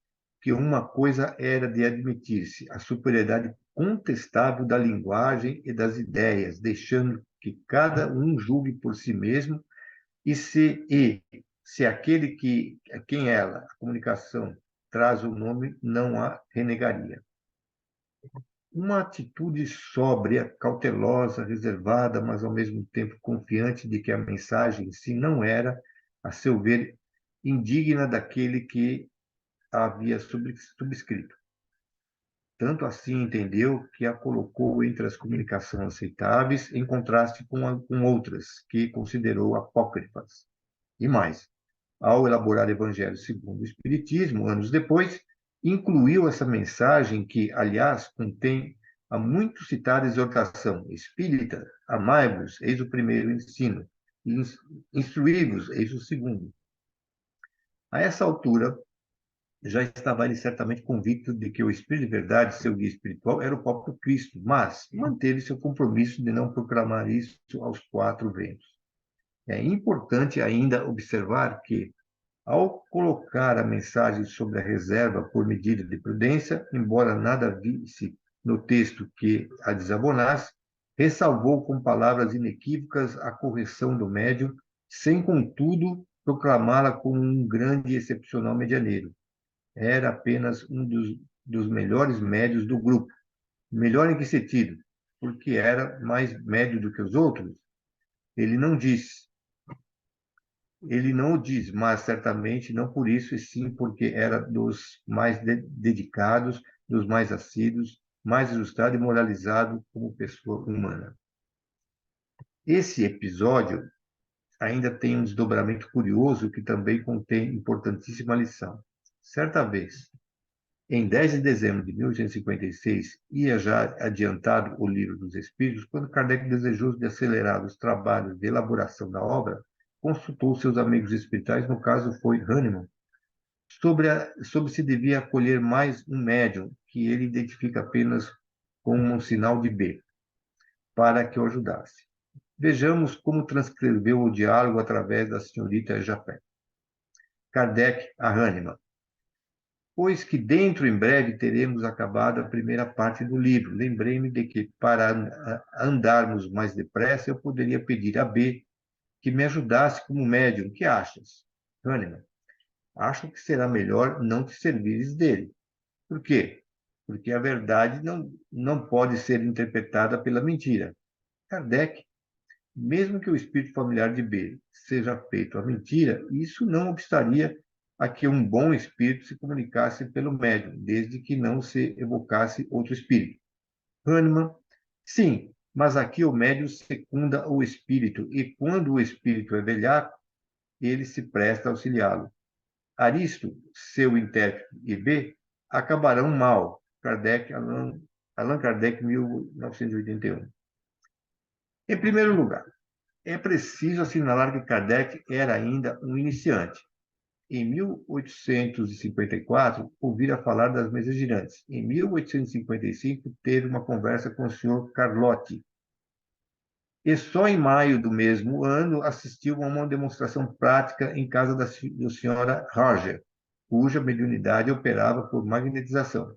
que uma coisa era de admitir-se, a superioridade contestável da linguagem e das ideias, deixando que cada um julgue por si mesmo e se aquele a quem ela, a comunicação, traz o nome, não a renegaria. Uma atitude sóbria, cautelosa, reservada, mas ao mesmo tempo confiante de que a mensagem em si não era, a seu ver, indigna daquele que a havia subscrito. Tanto assim entendeu que a colocou entre as comunicações aceitáveis, em contraste com outras, que considerou apócrifas. E mais, ao elaborar o Evangelho segundo o Espiritismo, anos depois, incluiu essa mensagem que, aliás, contém a muito citada exortação espírita: amai-vos, eis o primeiro ensino, instruí-vos, eis o segundo. A essa altura, já estava ele certamente convicto de que o Espírito de Verdade, seu guia espiritual, era o próprio Cristo, mas manteve seu compromisso de não proclamar isso aos quatro ventos. É importante ainda observar que, ao colocar a mensagem sobre a reserva por medida de prudência, embora nada visse no texto que a desabonasse, ressalvou com palavras inequívocas a correção do médium, sem, contudo, proclamá-la como um grande e excepcional medianeiro. Era apenas um dos melhores médios do grupo. Melhor em que sentido? Porque era mais médio do que os outros? Ele não disse. Ele não o diz, mas certamente não por isso, e sim porque era dos mais dedicados, dos mais assíduos, mais ilustrado e moralizado como pessoa humana. Esse episódio ainda tem um desdobramento curioso que também contém importantíssima lição. Certa vez, em 10 de dezembro de 1856, ia já adiantado o Livro dos Espíritos, quando Kardec, desejoso de acelerar os trabalhos de elaboração da obra, consultou seus amigos espirituais, no caso foi Hahnemann, sobre se devia acolher mais um médium, que ele identifica apenas como um sinal de B, para que o ajudasse. Vejamos como transcreveu o diálogo através da senhorita Japet. Kardec a Hahnemann: pois que dentro em breve teremos acabado a primeira parte do livro. Lembrei-me de que, para andarmos mais depressa, eu poderia pedir a B que me ajudasse como médium. Que achas? Hahnemann: acho que será melhor não te servires dele. Por quê? Porque a verdade não pode ser interpretada pela mentira. Kardec: mesmo que o espírito familiar de B seja feito a mentira, isso não obstaria a que um bom espírito se comunicasse pelo médium, desde que não se evocasse outro espírito. Hahnemann: sim, mas aqui o médium secunda o espírito, e quando o espírito é velhaco, ele se presta a auxiliá-lo. Aristo, seu intérprete, e B acabarão mal. Allan Kardec, 1981. Em primeiro lugar, é preciso assinalar que Kardec era ainda um iniciante. Em 1854, ouvira falar das mesas girantes. Em 1855, teve uma conversa com o Sr. Carlotti. E só em maio do mesmo ano assistiu a uma demonstração prática em casa da senhora Roger, cuja mediunidade operava por magnetização.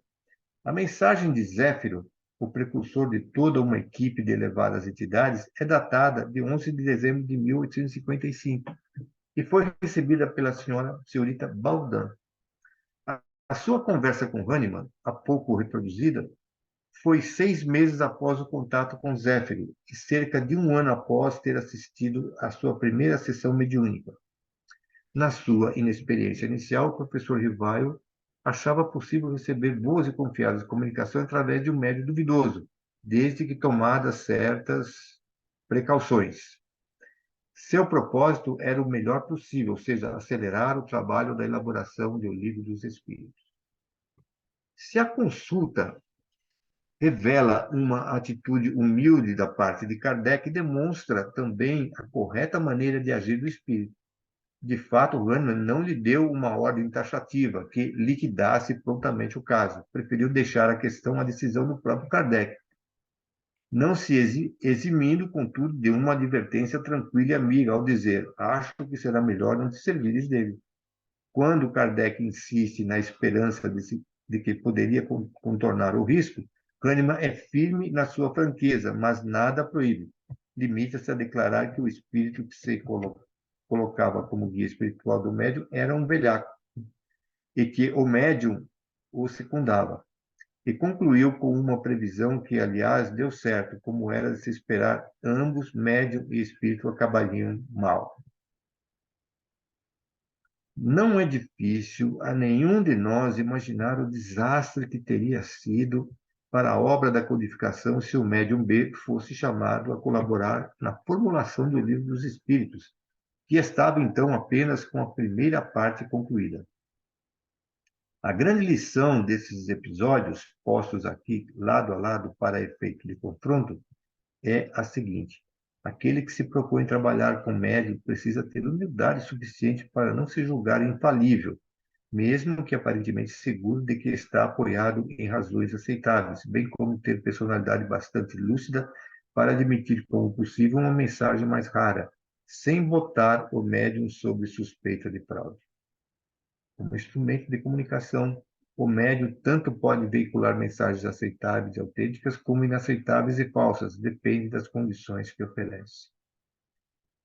A mensagem de Zéfiro, o precursor de toda uma equipe de elevadas entidades, é datada de 11 de dezembro de 1855 e foi recebida pela senhorita Baldan. A sua conversa com Hahnemann, há pouco reproduzida, foi 6 meses após o contato com Zéfiro e cerca de um ano após ter assistido à sua primeira sessão mediúnica. Na sua inexperiência inicial, o professor Rivaio achava possível receber boas e confiáveis comunicações através de um médium duvidoso, desde que tomadas certas precauções. Seu propósito era o melhor possível, ou seja, acelerar o trabalho da elaboração do Livro dos Espíritos. Se a consulta revela uma atitude humilde da parte de Kardec, demonstra também a correta maneira de agir do espírito. De fato, Hahnemann não lhe deu uma ordem taxativa que liquidasse prontamente o caso. Preferiu deixar a questão à decisão do próprio Kardec, não se eximindo, contudo, de uma advertência tranquila e amiga, ao dizer: acho que será melhor não te servires dele. Quando Kardec insiste na esperança de que poderia contornar o risco, Kahneman é firme na sua franqueza, mas nada proíbe. Limita-se a declarar que o espírito que se colocava como guia espiritual do médium era um velhaco e que o médium o secundava. E concluiu com uma previsão que, aliás, deu certo, como era de se esperar, ambos, médium e espírito, acabariam mal. Não é difícil a nenhum de nós imaginar o desastre que teria sido para a obra da codificação se o médium B fosse chamado a colaborar na formulação do Livro dos Espíritos, que estava então apenas com a primeira parte concluída. A grande lição desses episódios, postos aqui lado a lado para efeito de confronto, é a seguinte: aquele que se propõe trabalhar com médium precisa ter humildade suficiente para não se julgar infalível, mesmo que aparentemente seguro de que está apoiado em razões aceitáveis, bem como ter personalidade bastante lúcida para admitir como possível uma mensagem mais rara, sem botar o médium sob suspeita de fraude. Como instrumento de comunicação, o médium tanto pode veicular mensagens aceitáveis e autênticas, como inaceitáveis e falsas, depende das condições que oferece.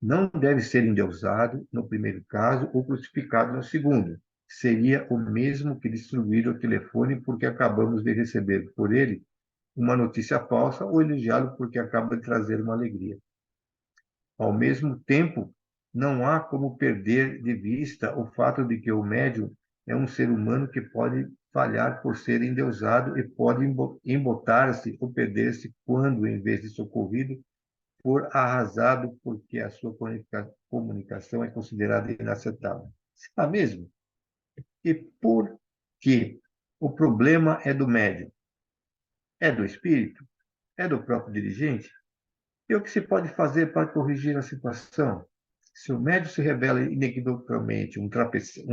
Não deve ser endeusado no primeiro caso ou crucificado no segundo. Seria o mesmo que destruir o telefone porque acabamos de receber por ele uma notícia falsa ou elogiá-lo porque acaba de trazer uma alegria. Ao mesmo tempo, não há como perder de vista o fato de que o médium é um ser humano que pode falhar por ser endeusado e pode embotar-se ou perder-se quando, em vez de socorrido, for arrasado porque a sua comunicação é considerada inaceitável. Será mesmo? E por quê? O problema é do médium? É do espírito? É do próprio dirigente? E o que se pode fazer para corrigir a situação? Se o médium se revela inequivocavelmente um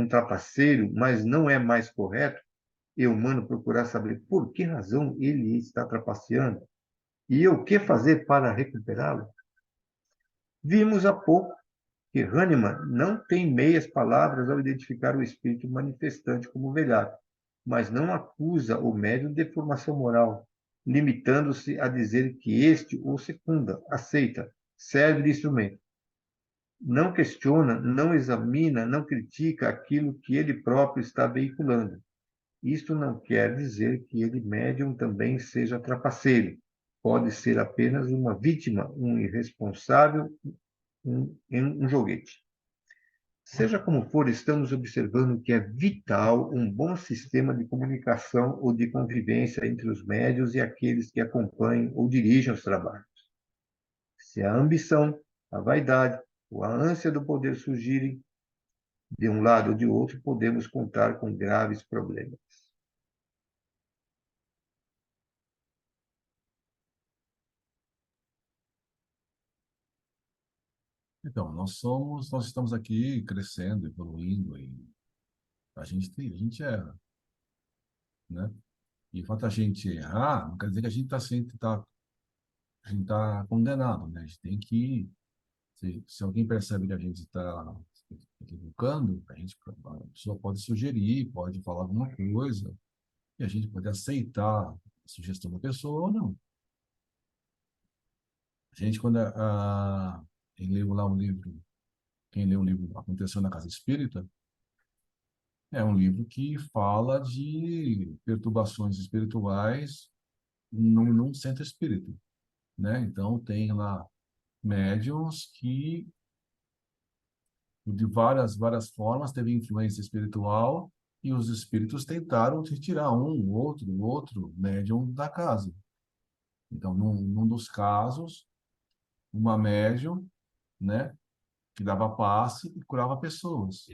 trapaceiro, mas não é mais correto, e o humano procurar saber por que razão ele está trapaceando e o que fazer para recuperá-lo. Vimos há pouco que Hahnemann não tem meias palavras ao identificar o espírito manifestante como velhaco, mas não acusa o médium de formação moral, limitando-se a dizer que este o secunda, aceita, serve de instrumento. Não questiona, não examina, não critica aquilo que ele próprio está veiculando. Isto não quer dizer que ele, médium, também seja trapaceiro. Pode ser apenas uma vítima, um irresponsável, um joguete. Seja como for, estamos observando que é vital um bom sistema de comunicação ou de convivência entre os médios e aqueles que acompanham ou dirigem os trabalhos. Se a ambição, a vaidade ou a ânsia do poder surgirem de um lado ou de outro, podemos contar com graves problemas. Então, nós estamos aqui crescendo, evoluindo, e a gente erra, né? E o fato da gente errar, não quer dizer que a gente está sempre a gente tá condenado, né? A gente tem que, se alguém percebe que a gente está se equivocando, a pessoa pode sugerir, pode falar alguma coisa, e a gente pode aceitar a sugestão da pessoa ou não. A gente, quem leu lá um livro, quem leu o livro Aconteceu na Casa Espírita, é um livro que fala de perturbações espirituais num centro espírita, né? Então, tem lá médiums que, de várias formas, teve influência espiritual e os espíritos tentaram retirar outro médium da casa. Então, num dos casos, uma médium, né, que dava passe e curava pessoas.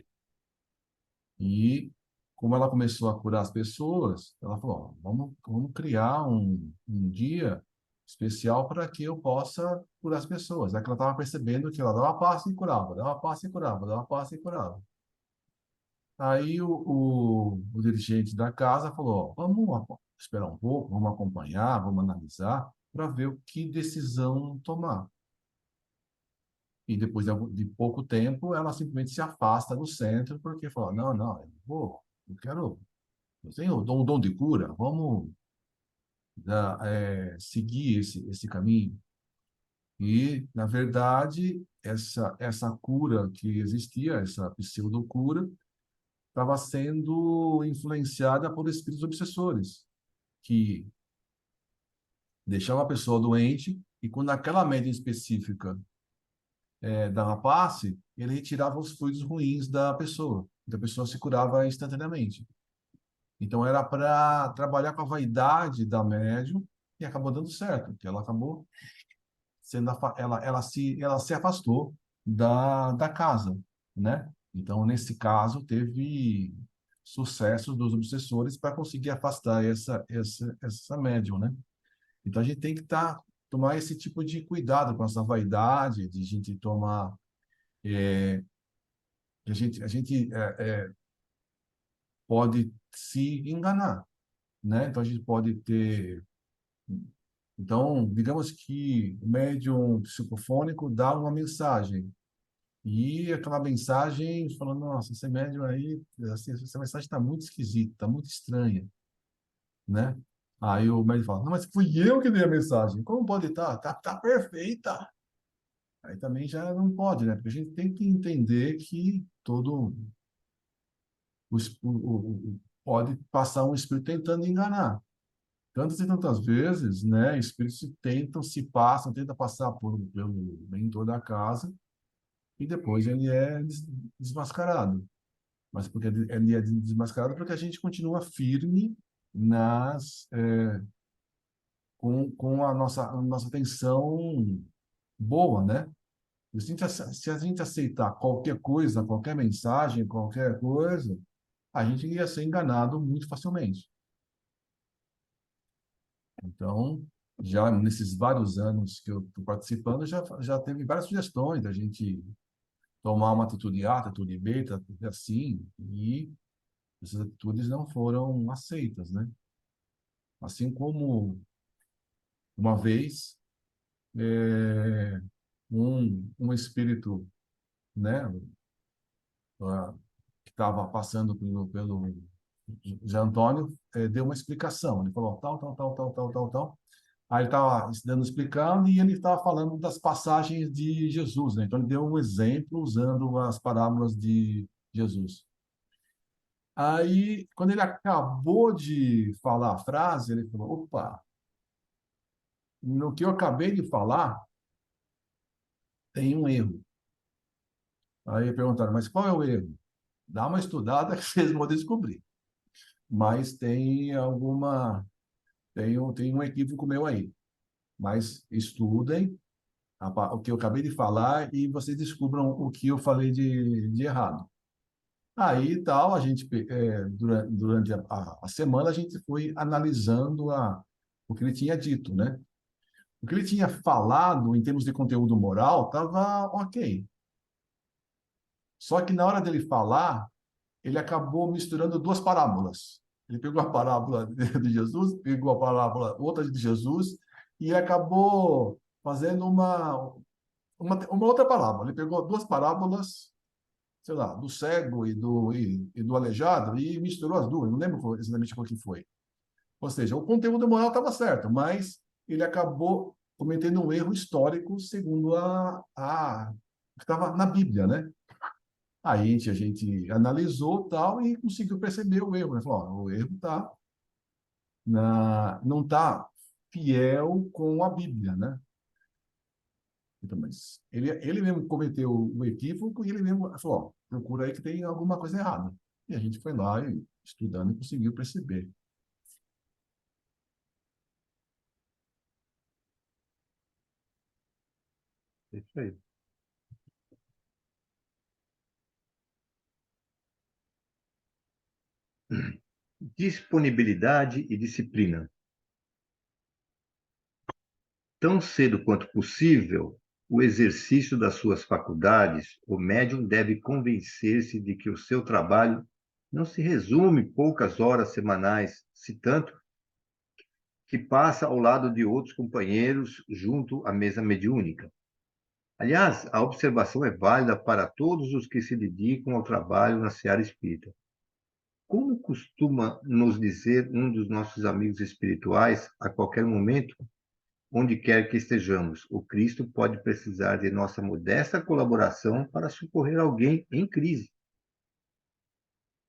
E como ela começou a curar as pessoas, ela falou: ó, vamos criar um dia especial para que eu possa curar as pessoas. É que ela estava percebendo que ela dava passe e curava, dava passe e curava, dava passe e curava. Aí o dirigente da casa falou: ó, esperar um pouco, vamos acompanhar, vamos analisar para ver o que decisão tomar. E depois de pouco tempo, ela simplesmente se afasta do centro, porque fala, não, não, eu tenho um dom de cura, vamos seguir esse caminho. E, na verdade, essa cura que existia, essa pseudocura, estava sendo influenciada por espíritos obsessores, que deixavam a pessoa doente e, quando aquela médium específica dava passe, ele retirava os fluidos ruins da pessoa. Então, a pessoa se curava instantaneamente. Então, era para trabalhar com a vaidade da médium e acabou dando certo, porque ela acabou sendo ela se afastou da casa, né? Então, nesse caso, teve sucesso dos obsessores para conseguir afastar essa médium, né? Então, a gente tem que tomar esse tipo de cuidado com essa vaidade, de a gente tomar. A gente pode se enganar, né? Então, a gente pode ter. Então, digamos que o médium psicofônico dá uma mensagem. E aquela mensagem falando, nossa, esse médium aí, assim, essa mensagem está muito esquisita, está muito estranha, né? Aí o médium fala, não, mas fui eu que dei a mensagem. Como pode estar? Tá perfeita. Aí também já não pode, né? Porque a gente tem que entender que todo pode passar um espírito tentando enganar. Tantas e tantas vezes, né? Espíritos tentam passar pelo mentor da casa e depois ele é desmascarado. Mas porque ele é desmascarado porque a gente continua firme com a nossa atenção boa, né? Se a gente aceitar qualquer coisa, qualquer mensagem, qualquer coisa, a gente ia ser enganado muito facilmente. Então, já nesses vários anos que eu estou participando, já teve várias sugestões da gente tomar uma atitude A, atitude B, atitude assim, e essas atitudes não foram aceitas, né? Assim como uma vez um espírito, né, que estava passando pelo Zé Antônio, deu uma explicação. Ele falou tal, tal, tal, tal, tal, tal, tal. Aí ele estava dando, explicando, e ele estava falando das passagens de Jesus, né? Então ele deu um exemplo usando as parábolas de Jesus. Aí, quando ele acabou de falar a frase, ele falou: opa, no que eu acabei de falar, tem um erro. Aí perguntaram: mas qual é o erro? Dá uma estudada que vocês vão descobrir. Mas tem um equívoco meu aí. Mas estudem o que eu acabei de falar e vocês descubram o que eu falei de errado. Aí, tal, a gente, durante a semana, a gente foi analisando o que ele tinha dito, né? O que ele tinha falado, em termos de conteúdo moral, estava ok. Só que na hora dele falar, ele acabou misturando duas parábolas. Ele pegou a parábola de Jesus, pegou a parábola outra de Jesus e acabou fazendo uma outra parábola. Ele pegou duas parábolas, sei lá, do cego e do aleijado e misturou as duas. Não lembro exatamente qual que foi. Ou seja, o conteúdo moral estava certo, mas ele acabou cometendo um erro histórico segundo que estava na Bíblia, né? Aí a gente analisou tal e conseguiu perceber o erro, né? Falou, ó, o erro não está fiel com a Bíblia, né? Então, mas ele mesmo cometeu o equívoco e ele mesmo falou, ó, procura aí que tem alguma coisa errada. E a gente foi lá e estudando e conseguiu perceber. É isso aí. Disponibilidade e disciplina. Tão cedo quanto possível, o exercício das suas faculdades, o médium deve convencer-se de que o seu trabalho não se resume poucas horas semanais, se tanto, que passa ao lado de outros companheiros junto à mesa mediúnica. Aliás, a observação é válida para todos os que se dedicam ao trabalho na seara espírita. Como costuma nos dizer um dos nossos amigos espirituais, a qualquer momento, onde quer que estejamos, o Cristo pode precisar de nossa modesta colaboração para socorrer alguém em crise.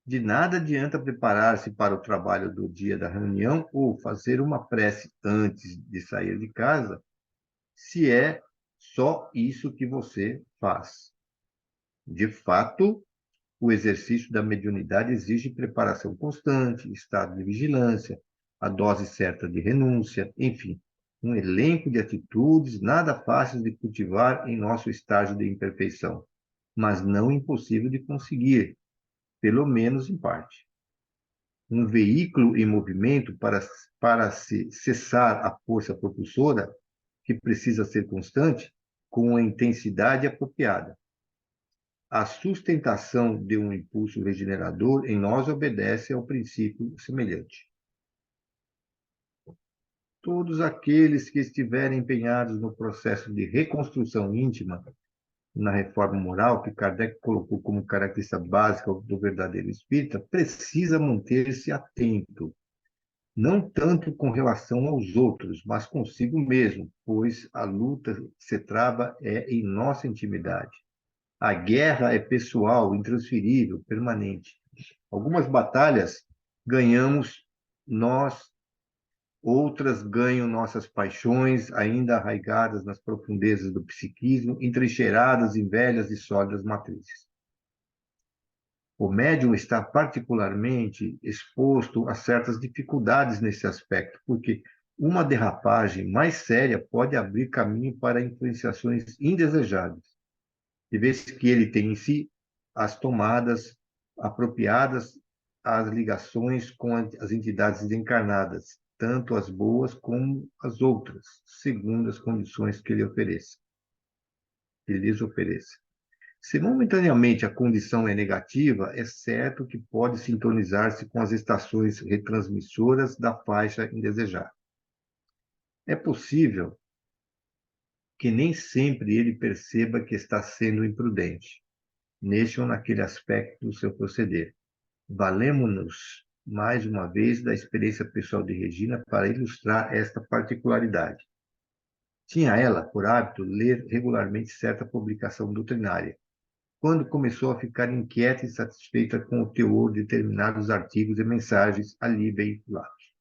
De nada adianta preparar-se para o trabalho do dia da reunião ou fazer uma prece antes de sair de casa, se é só isso que você faz. De fato, o exercício da mediunidade exige preparação constante, estado de vigilância, a dose certa de renúncia, enfim, um elenco de atitudes nada fáceis de cultivar em nosso estágio de imperfeição, mas não impossível de conseguir, pelo menos em parte. Um veículo em movimento para se cessar a força propulsora, que precisa ser constante, com a intensidade apropriada. A sustentação de um impulso regenerador em nós obedece ao princípio semelhante. Todos aqueles que estiverem empenhados no processo de reconstrução íntima, na reforma moral, que Kardec colocou como característica básica do verdadeiro espírita, precisa manter-se atento, não tanto com relação aos outros, mas consigo mesmo, pois a luta se trava em nossa intimidade. A guerra é pessoal, intransferível, permanente. Algumas batalhas ganhamos nós, outras ganham nossas paixões, ainda arraigadas nas profundezas do psiquismo, entrincheiradas em velhas e sólidas matrizes. O médium está particularmente exposto a certas dificuldades nesse aspecto, porque uma derrapagem mais séria pode abrir caminho para influenciações indesejadas, de vez que ele tem em si as tomadas apropriadas às ligações com as entidades desencarnadas, tanto as boas como as outras, segundo as condições que ele lhes ofereça. Se momentaneamente a condição é negativa, é certo que pode sintonizar-se com as estações retransmissoras da faixa indesejada. É possível que nem sempre ele perceba que está sendo imprudente, neste ou naquele aspecto do seu proceder. Valemo-nos, mais uma vez, da experiência pessoal de Regina para ilustrar esta particularidade. Tinha ela, por hábito, ler regularmente certa publicação doutrinária, quando começou a ficar inquieta e insatisfeita com o teor de determinados artigos e mensagens ali veiculados.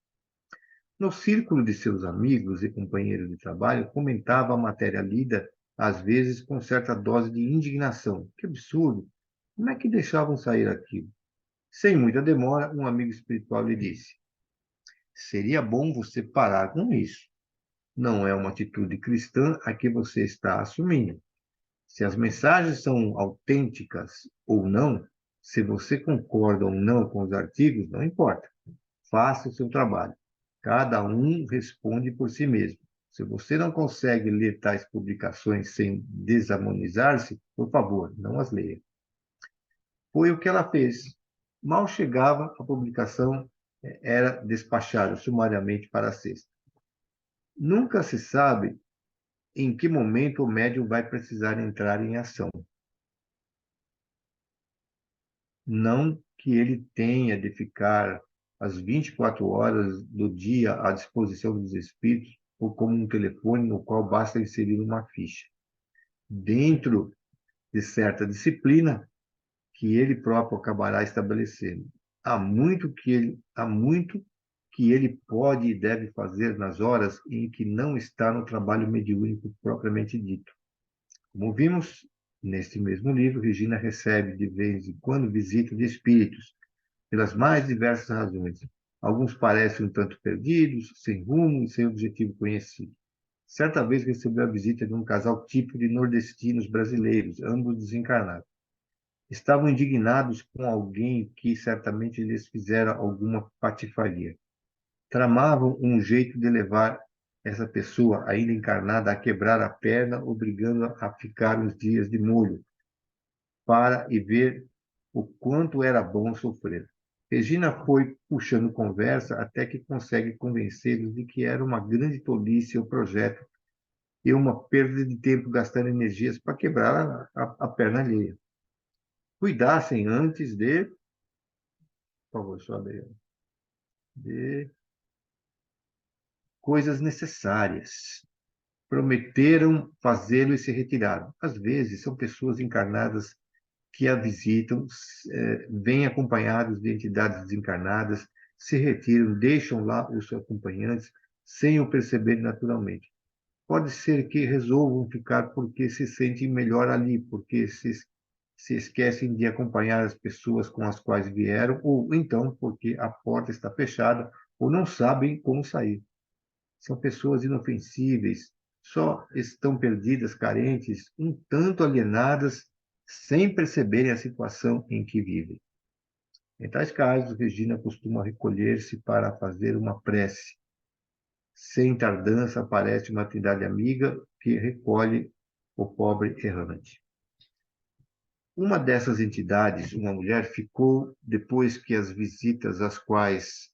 No círculo de seus amigos e companheiros de trabalho, comentava a matéria lida, às vezes com certa dose de indignação. Que absurdo! Como é que deixavam sair aquilo? Sem muita demora, um amigo espiritual lhe disse: seria bom você parar com isso. Não é uma atitude cristã a que você está assumindo. Se as mensagens são autênticas ou não, se você concorda ou não com os artigos, não importa. Faça o seu trabalho. Cada um responde por si mesmo. Se você não consegue ler tais publicações sem desamonizar-se, por favor, não as leia. Foi o que ela fez. Mal chegava, a publicação era despachada sumariamente para a cesta. Nunca se sabe em que momento o médium vai precisar entrar em ação. Não que ele tenha de ficar as 24 horas do dia à disposição dos espíritos, ou como um telefone no qual basta inserir uma ficha. Dentro de certa disciplina que ele próprio acabará estabelecendo. Há muito que ele pode e deve fazer nas horas em que não está no trabalho mediúnico propriamente dito. Como vimos, neste mesmo livro, Regina recebe de vez em quando visita de espíritos, pelas mais diversas razões. Alguns parecem um tanto perdidos, sem rumo e sem objetivo conhecido. Certa vez recebeu a visita de um casal típico de nordestinos brasileiros, ambos desencarnados. Estavam indignados com alguém que certamente lhes fizera alguma patifaria. Tramavam um jeito de levar essa pessoa, ainda encarnada, a quebrar a perna, obrigando-a a ficar uns dias de molho, para e ver o quanto era bom sofrer. Regina foi puxando conversa até que consegue convencê-los de que era uma grande tolice o projeto e uma perda de tempo gastando energias para quebrar a perna alheia. Cuidassem antes de, por favor, sobe aí, de coisas necessárias. Prometeram fazê-lo e se retiraram. Às vezes, são pessoas encarnadas que a visitam, vêm acompanhados de entidades desencarnadas, se retiram, deixam lá os seus acompanhantes, sem o perceber naturalmente. Pode ser que resolvam ficar porque se sentem melhor ali, porque se esquecem de acompanhar as pessoas com as quais vieram, ou então porque a porta está fechada, ou não sabem como sair. São pessoas inofensíveis, só estão perdidas, carentes, um tanto alienadas, sem perceberem a situação em que vivem. Em tais casos, Regina costuma recolher-se para fazer uma prece. Sem tardança, aparece uma entidade amiga que recolhe o pobre errante. Uma dessas entidades, uma mulher, ficou depois que as visitas às quais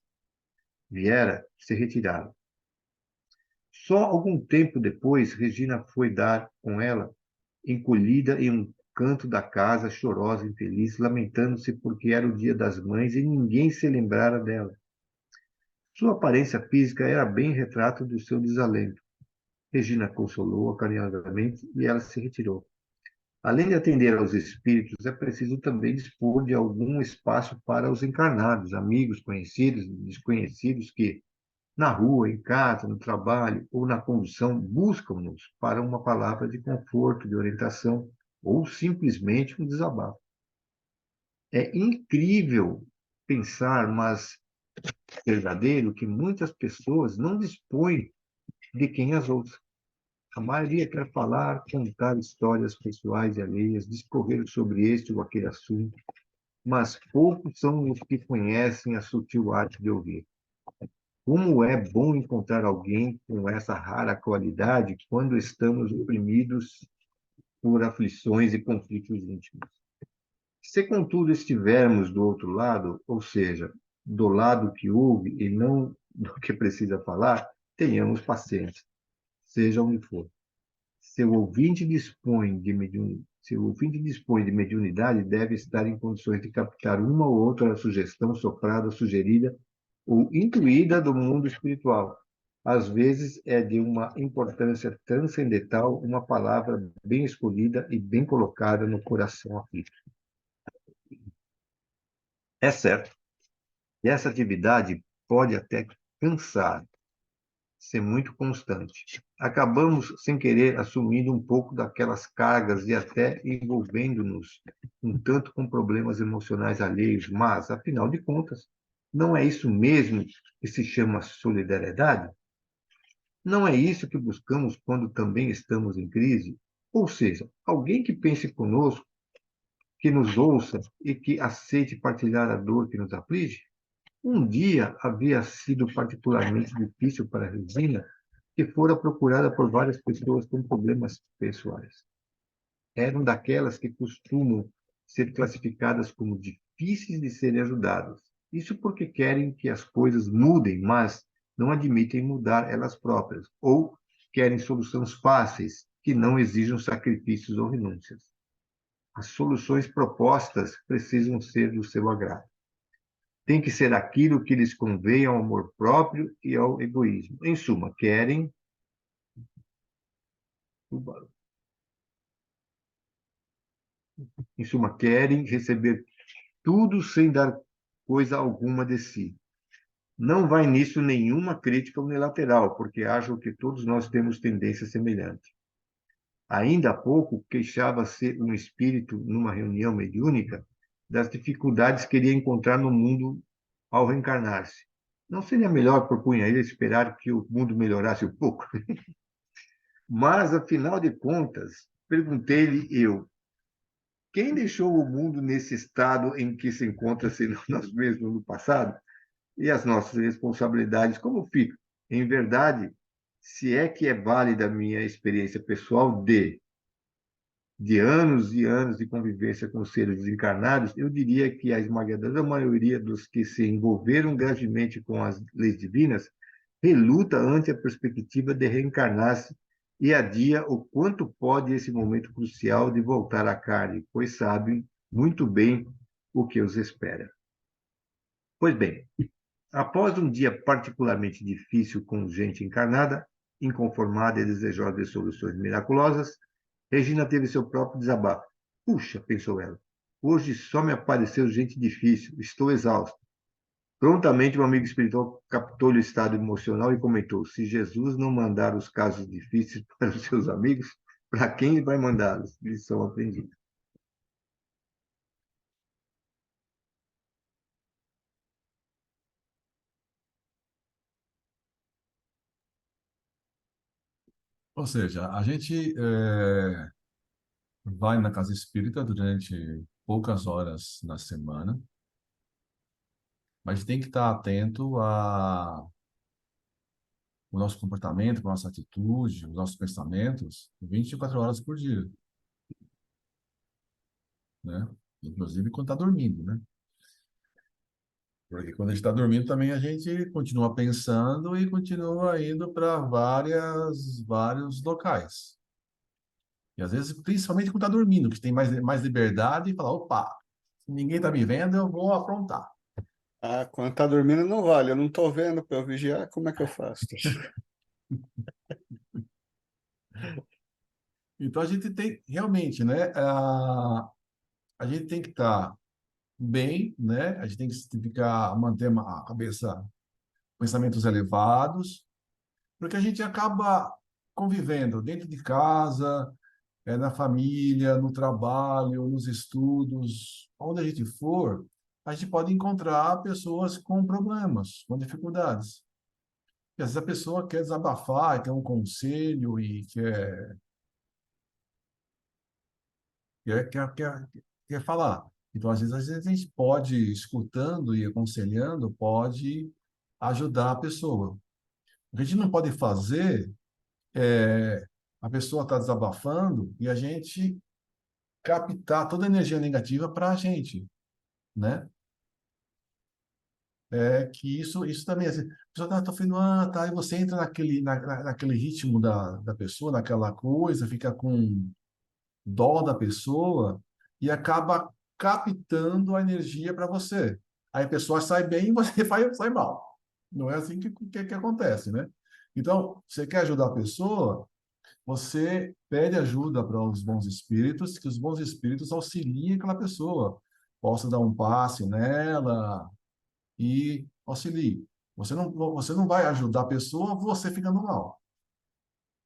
viera se retiraram. Só algum tempo depois, Regina foi dar com ela, encolhida em um canto da casa, chorosa, infeliz, lamentando-se porque era o dia das mães e ninguém se lembrara dela. Sua aparência física era bem retrato do seu desalento. Regina consolou-a carinhosamente e ela se retirou. Além de atender aos espíritos, é preciso também dispor de algum espaço para os encarnados, amigos, conhecidos, desconhecidos que, na rua, em casa, no trabalho ou na condução, buscam-nos para uma palavra de conforto, de orientação ou simplesmente um desabafo. É incrível pensar, mas verdadeiro, que muitas pessoas não dispõem de quem as ouça. A maioria quer falar, contar histórias pessoais e alheias, discorrer sobre este ou aquele assunto, mas poucos são os que conhecem a sutil arte de ouvir. Como é bom encontrar alguém com essa rara qualidade quando estamos oprimidos por aflições e conflitos íntimos. Se, contudo, estivermos do outro lado, ou seja, do lado que ouve e não do que precisa falar, tenhamos paciência, seja onde for. Se o ouvinte dispõe de mediunidade, deve estar em condições de captar uma ou outra sugestão soprada, sugerida ou intuída do mundo espiritual. Às vezes é de uma importância transcendental uma palavra bem escolhida e bem colocada no coração aflito. É certo que essa atividade pode até cansar, ser muito constante. Acabamos, sem querer, assumindo um pouco daquelas cargas e até envolvendo-nos um tanto com problemas emocionais alheios, mas, afinal de contas, não é isso mesmo que se chama solidariedade? Não é isso que buscamos quando também estamos em crise? Ou seja, alguém que pense conosco, que nos ouça e que aceite partilhar a dor que nos aflige? Um dia havia sido particularmente difícil para Regina, que fora procurada por várias pessoas com problemas pessoais. Eram daquelas que costumam ser classificadas como difíceis de serem ajudadas. Isso porque querem que as coisas mudem, mas não admitem mudar elas próprias, ou querem soluções fáceis, que não exijam sacrifícios ou renúncias. As soluções propostas precisam ser do seu agrado. Tem que ser aquilo que lhes convém ao amor próprio e ao egoísmo. Em suma, querem receber tudo sem dar coisa alguma de si. Não vai nisso nenhuma crítica unilateral, porque acho que todos nós temos tendência semelhante. Ainda há pouco, queixava-se um espírito numa reunião mediúnica das dificuldades que iria encontrar no mundo ao reencarnar-se. Não seria melhor, propunha ele, esperar que o mundo melhorasse um pouco? Mas, afinal de contas, perguntei-lhe eu, quem deixou o mundo nesse estado em que se encontra sendo nós mesmos no passado? E as nossas responsabilidades como ficam? Em verdade, se é que é válida a minha experiência pessoal de anos e anos de convivência com seres desencarnados, eu diria que a esmagadora maioria dos que se envolveram gravemente com as leis divinas reluta ante a perspectiva de reencarnar-se e adia o quanto pode esse momento crucial de voltar à carne, pois sabem muito bem o que os espera. Pois bem, após um dia particularmente difícil com gente encarnada, inconformada e desejosa de soluções miraculosas, Regina teve seu próprio desabafo. Puxa, pensou ela, hoje só me apareceu gente difícil, estou exausta. Prontamente, um amigo espiritual captou-lhe o estado emocional e comentou: se Jesus não mandar os casos difíceis para os seus amigos, para quem ele vai mandá-los? Lição aprendida. Ou seja, a gente vai na casa espírita durante poucas horas na semana, mas tem que estar atento a o nosso comportamento, a nossa atitude, os nossos pensamentos 24 horas por dia, né? Inclusive quando está dormindo, né? Porque quando a gente está dormindo também a gente continua pensando e continua indo para vários locais. E às vezes, principalmente quando está dormindo, que tem mais liberdade e fala, opa, se ninguém está me vendo, eu vou aprontar. Ah, quando tá dormindo não vale, eu não tô vendo para eu vigiar, como é que eu faço? Então a gente tem, realmente, né? A gente tem que estar bem, né? A gente tem que manter a cabeça, pensamentos elevados, porque a gente acaba convivendo dentro de casa, na família, no trabalho, nos estudos, onde a gente for, a gente pode encontrar pessoas com problemas, com dificuldades. E às vezes a pessoa quer desabafar, quer um conselho e quer falar. Então, às vezes a gente pode, escutando e aconselhando, pode ajudar a pessoa. O que a gente não pode fazer é a pessoa está desabafando e a gente captar toda a energia negativa para a gente, né? É que isso também, assim, a pessoa tá falando, tá, e você entra naquele ritmo da pessoa, naquela coisa, fica com dó da pessoa e acaba captando a energia para você. Aí a pessoa sai bem e você sai mal. Não é assim que acontece, né? Então, você quer ajudar a pessoa, você pede ajuda para os bons espíritos, que os bons espíritos auxiliem aquela pessoa, possa dar um passe nela e auxilie. Você não vai ajudar a pessoa você ficando mal,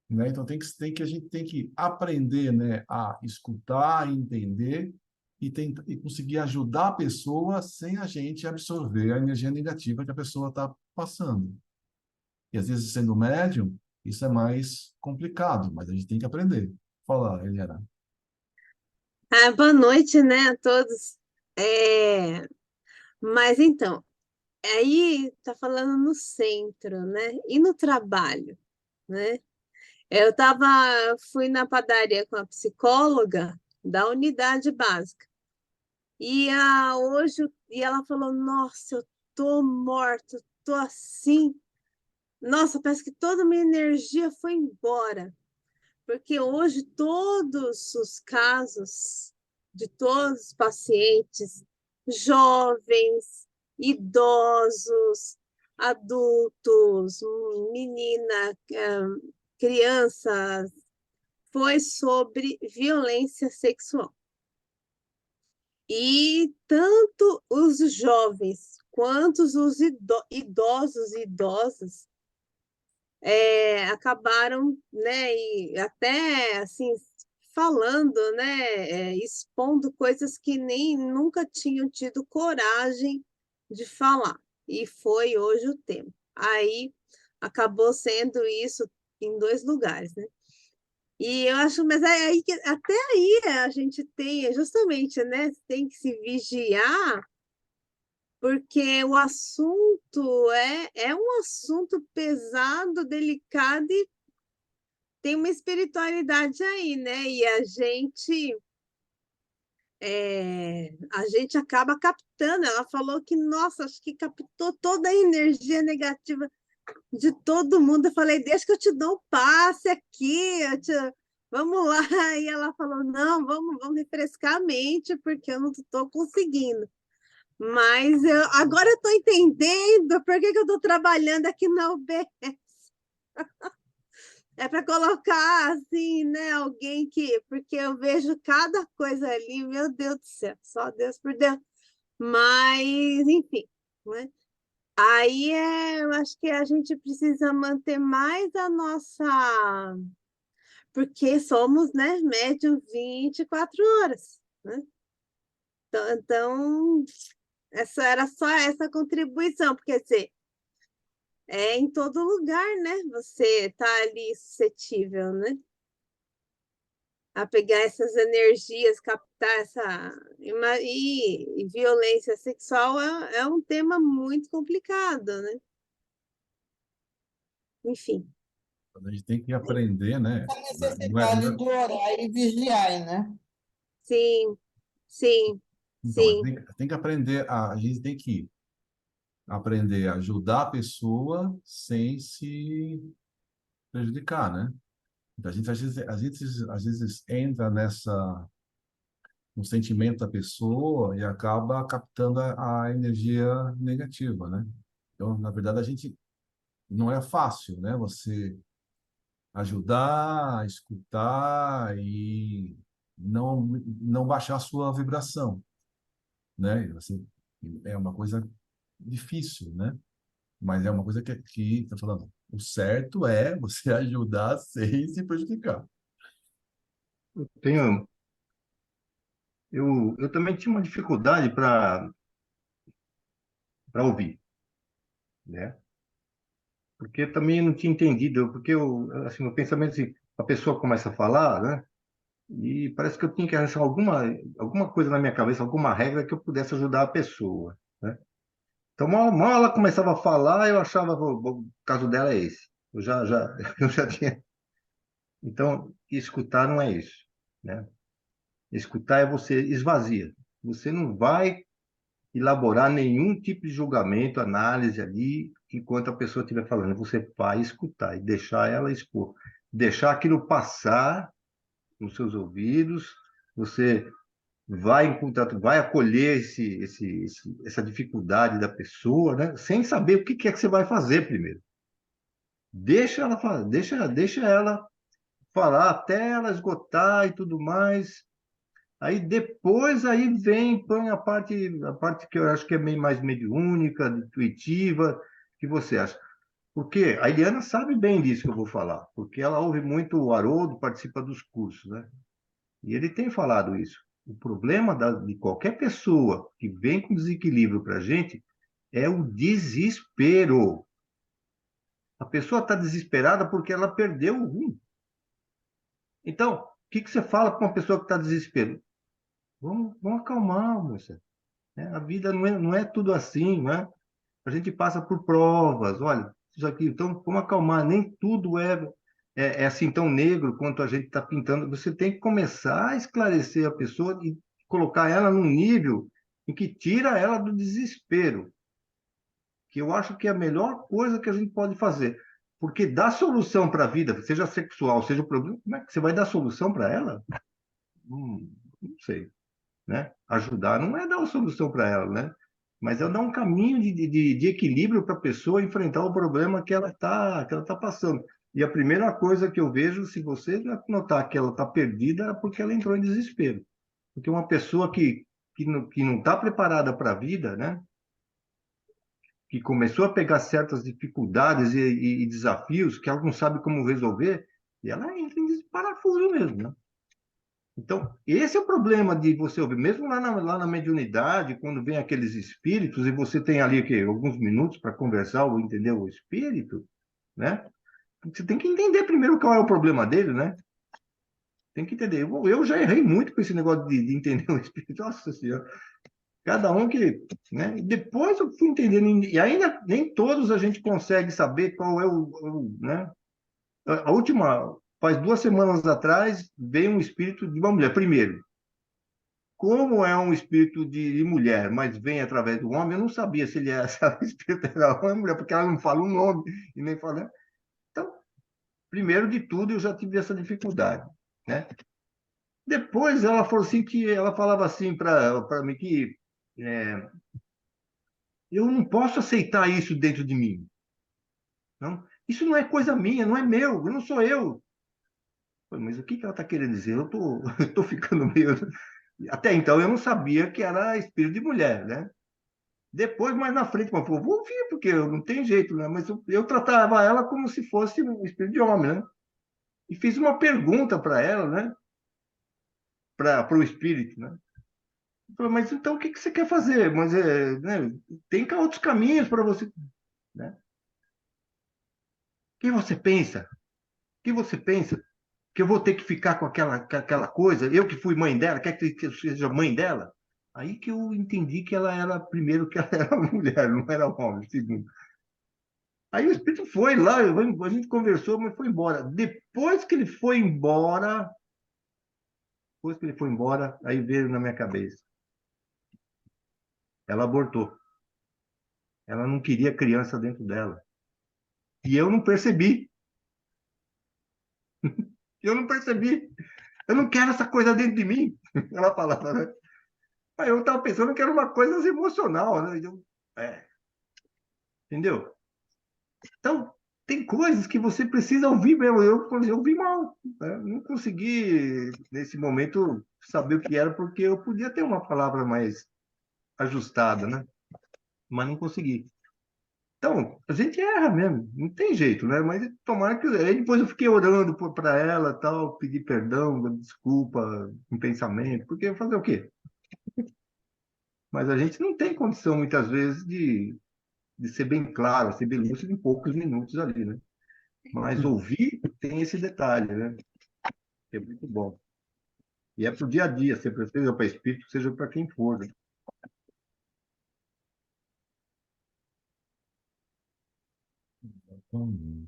né? Então a gente tem que aprender, né, a escutar, entender e conseguir ajudar a pessoa sem a gente absorver a energia negativa que a pessoa está passando. E às vezes, sendo médium, isso é mais complicado, mas a gente tem que aprender. Fala, Eliana. Boa noite, né, a todos. É, mas então, aí tá falando no centro, né? E no trabalho, né? Fui na padaria com a psicóloga da unidade básica. E ela falou: Nossa, eu tô morta, tô assim. Nossa, parece que toda a minha energia foi embora. Porque hoje todos os casos de todos os pacientes, jovens, idosos, adultos, menina, crianças, foi sobre violência sexual. E tanto os jovens quanto os idosos e idosas acabaram, né, e até assim falando, né, expondo coisas que nem nunca tinham tido coragem de falar. E foi hoje o tema. Aí acabou sendo isso em dois lugares, né? E eu acho, mas é aí que até aí a gente tem justamente, né, tem que se vigiar porque o assunto é um assunto pesado, delicado e tem uma espiritualidade aí, né? E a gente acaba captando. Ela falou que, nossa, acho que captou toda a energia negativa de todo mundo. Eu falei, deixa que eu te dou um passe aqui, vamos lá. E ela falou, não, vamos refrescar a mente, porque eu não estou conseguindo. Mas agora eu estou entendendo por que eu estou trabalhando aqui na UBS. É para colocar, assim, né, alguém que... Porque eu vejo cada coisa ali, meu Deus do céu, só Deus por Deus. Mas, enfim, né? Aí eu acho que a gente precisa manter mais a nossa... Porque somos, né, médium 24 horas, né? Então, essa era só essa contribuição, porque assim, é em todo lugar, né? Você está ali suscetível, né? A pegar essas energias, captar essa... E violência sexual é um tema muito complicado, né? Enfim. A gente tem que aprender, né? A necessidade do orar e vigiar, né? Sim, sim, Então, sim. tem que aprender, a gente tem que aprender a ajudar a pessoa sem se prejudicar, né? Então, às vezes entra no sentimento da pessoa e acaba captando a energia negativa, né? Então, na verdade, a gente não é fácil, né? Você ajudar, escutar e não baixar a sua vibração, né? Assim, é uma coisa difícil, né? Mas é uma coisa que tá falando. O certo é você ajudar sem se prejudicar. Tenho, eu também tinha uma dificuldade para ouvir, né? Porque também não tinha entendido, porque assim, o pensamento assim, a pessoa começa a falar, né? E parece que eu tinha que achar alguma coisa na minha cabeça, alguma regra que eu pudesse ajudar a pessoa, né? Então, mal ela começava a falar, eu achava, o caso dela é esse. Eu já tinha. Então, escutar não é isso, né? Escutar é você esvazia. Você não vai elaborar nenhum tipo de julgamento, análise ali, enquanto a pessoa estiver falando. Você vai escutar e deixar ela expor. Deixar aquilo passar nos seus ouvidos, você vai em contato, vai acolher essa dificuldade da pessoa, né? Sem saber o que é que você vai fazer primeiro. Deixa ela falar, deixa ela falar até ela esgotar e tudo mais. Aí depois aí põe a parte que eu acho que é meio mais mediúnica, intuitiva, que você acha? Porque a Eliana sabe bem disso que eu vou falar, porque ela ouve muito o Haroldo, participa dos cursos, né? E ele tem falado isso. O problema de qualquer pessoa que vem com desequilíbrio para a gente é o desespero. A pessoa está desesperada porque ela perdeu o rumo. Então, o que você fala para uma pessoa que está desesperada? Vamos acalmar, moça. Né? A vida não é tudo assim, né? A gente passa por provas, olha, isso aqui. Então, vamos acalmar. Nem tudo é assim tão negro quanto a gente está pintando. Você tem que começar a esclarecer a pessoa e colocar ela num nível em que tira ela do desespero, que eu acho que é a melhor coisa que a gente pode fazer. Porque dar solução para a vida, seja sexual, seja o problema, como é que você vai dar solução para ela? Não sei, né? Ajudar não é dar uma solução para ela, né? Mas é dar um caminho de equilíbrio para a pessoa enfrentar o problema que ela tá passando. E a primeira coisa que eu vejo, se você notar que ela está perdida, é porque ela entrou em desespero. Porque uma pessoa que não está preparada para a vida, né? Que começou a pegar certas dificuldades e desafios que ela não sabe como resolver, e ela entra em parafuso mesmo, né? Então, esse é o problema de você ouvir, mesmo lá na mediunidade, quando vem aqueles espíritos e você tem ali alguns minutos para conversar ou entender o espírito, né? Você tem que entender primeiro qual é o problema dele, né? Tem que entender. Eu já errei muito com esse negócio de entender o espírito. Nossa Senhora. Cada um que, né? E depois eu fui entendendo, e ainda nem todos a gente consegue saber qual é né? A última, faz 2 semanas atrás, veio um espírito de uma mulher. Primeiro, como é um espírito de mulher, mas vem através do homem, eu não sabia se ele era, se o espírito era homem ou mulher, porque ela não fala o nome e nem fala. Então, primeiro de tudo, eu já tive essa dificuldade, né? Depois ela falou assim que ela falava assim para mim que eu não posso aceitar isso dentro de mim. Não, isso não é coisa minha, não é meu, eu não sou eu. Falei, mas o que ela está querendo dizer? Eu tô ficando meio. Até então eu não sabia que era espírito de mulher, né? Depois, mais na frente, eu falei, vou ouvir, porque não tem jeito, né? Mas eu tratava ela como se fosse um espírito de homem, né? E fiz uma pergunta para ela, né? Para o espírito, né? Eu falei, mas então o que você quer fazer? Mas né? Tem outros caminhos para você, né? O que você pensa? O que você pensa? Que eu vou ter que ficar com aquela coisa? Eu que fui mãe dela, quer que eu seja mãe dela? Aí que eu entendi que ela era, primeiro, que ela era mulher, não era homem, segundo. Aí o espírito foi lá, a gente conversou, mas foi embora. Depois que ele foi embora, aí veio na minha cabeça. Ela abortou. Ela não queria criança dentro dela. E eu não percebi. Eu não percebi. Eu não quero essa coisa dentro de mim. Ela falava, né? Aí eu estava pensando que era uma coisa emocional, né? Entendeu? Então, tem coisas que você precisa ouvir mesmo. Eu ouvi mal, né? Não consegui, nesse momento, saber o que era, porque eu podia ter uma palavra mais ajustada, né? Mas não consegui. Então, a gente erra mesmo, não tem jeito, né? Mas tomara que. Aí depois eu fiquei orando para ela, tal, pedir perdão, desculpa, em pensamento, porque fazer o quê? Mas a gente não tem condição, muitas vezes, de ser bem claro, ser bem lúcido em poucos minutos ali, né? Mas ouvir tem esse detalhe, né? Que é muito bom. E é para o dia a dia, seja para espírito, seja para quem for, né? Então,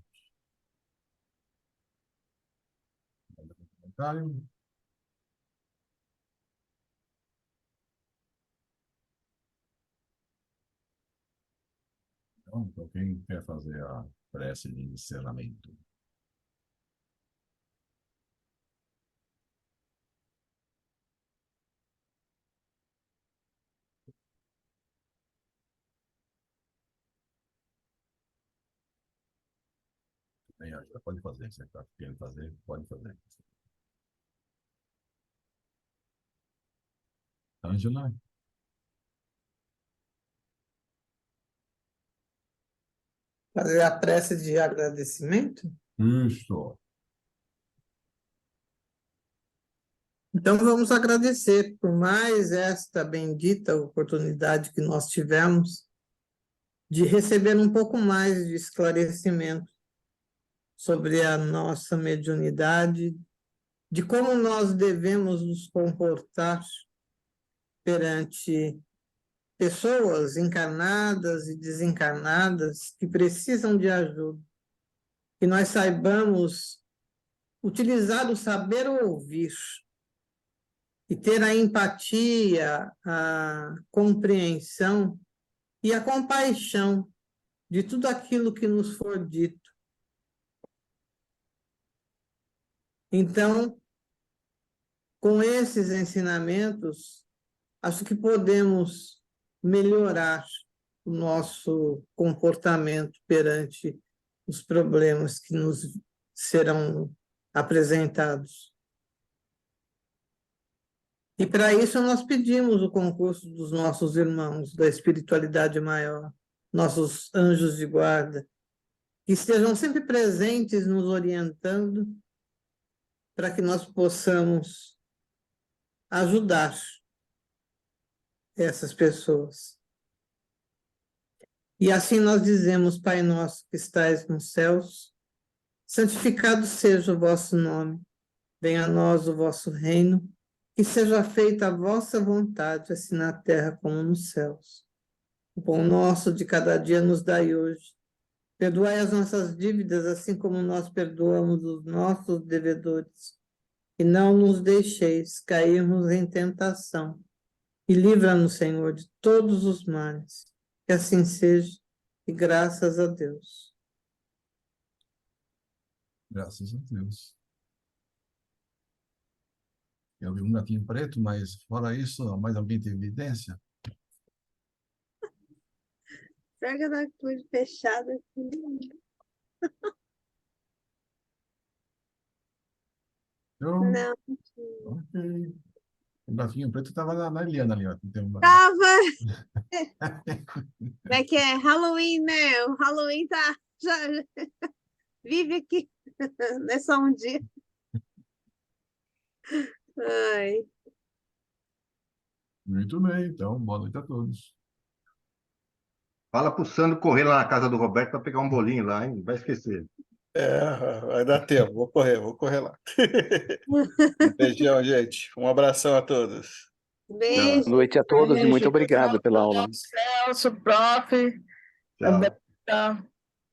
comentário? Então, quem quer fazer a prece de encerramento? Bem, Ângela, pode fazer. Você está querendo fazer? Pode fazer. Ângela? Fazer a prece de agradecimento? Isso. Então, vamos agradecer por mais esta bendita oportunidade que nós tivemos de receber um pouco mais de esclarecimento sobre a nossa mediunidade, de como nós devemos nos comportar perante pessoas encarnadas e desencarnadas que precisam de ajuda, que nós saibamos utilizar o saber ouvir e ter a empatia, a compreensão e a compaixão de tudo aquilo que nos for dito. Então, com esses ensinamentos, acho que podemos melhorar o nosso comportamento perante os problemas que nos serão apresentados. E para isso nós pedimos o concurso dos nossos irmãos da espiritualidade maior, nossos anjos de guarda, que estejam sempre presentes nos orientando para que nós possamos ajudar essas pessoas. E assim nós dizemos, Pai nosso que estais nos céus, santificado seja o vosso nome, venha a nós o vosso reino, que seja feita a vossa vontade, assim na terra como nos céus. O pão nosso de cada dia nos dai hoje. Perdoai as nossas dívidas, assim como nós perdoamos os nossos devedores. e não nos deixeis cairmos em tentação. E livra-nos, Senhor, de todos os males. Que assim seja, e graças a Deus. Graças a Deus. Eu vi um gatinho preto, mas fora isso, mais alguém tem evidência? Pega na cruz fechada aqui. Eu, Não, ok. O gatinho preto estava na Eliana ali, ó. Tem uma... tava. Como é que é? Halloween, né? O Halloween já vive aqui. Não é só um dia. Ai. Muito bem, então, boa noite a todos. Fala pro Sandro correr lá na casa do Roberto para pegar um bolinho lá, hein? Não vai esquecer. Vai dar tempo, vou correr lá. Beijão, gente. Um abração a todos. Beijo. Boa noite a todos e muito obrigado pela aula. Celso, prof. Tchau. Roberta.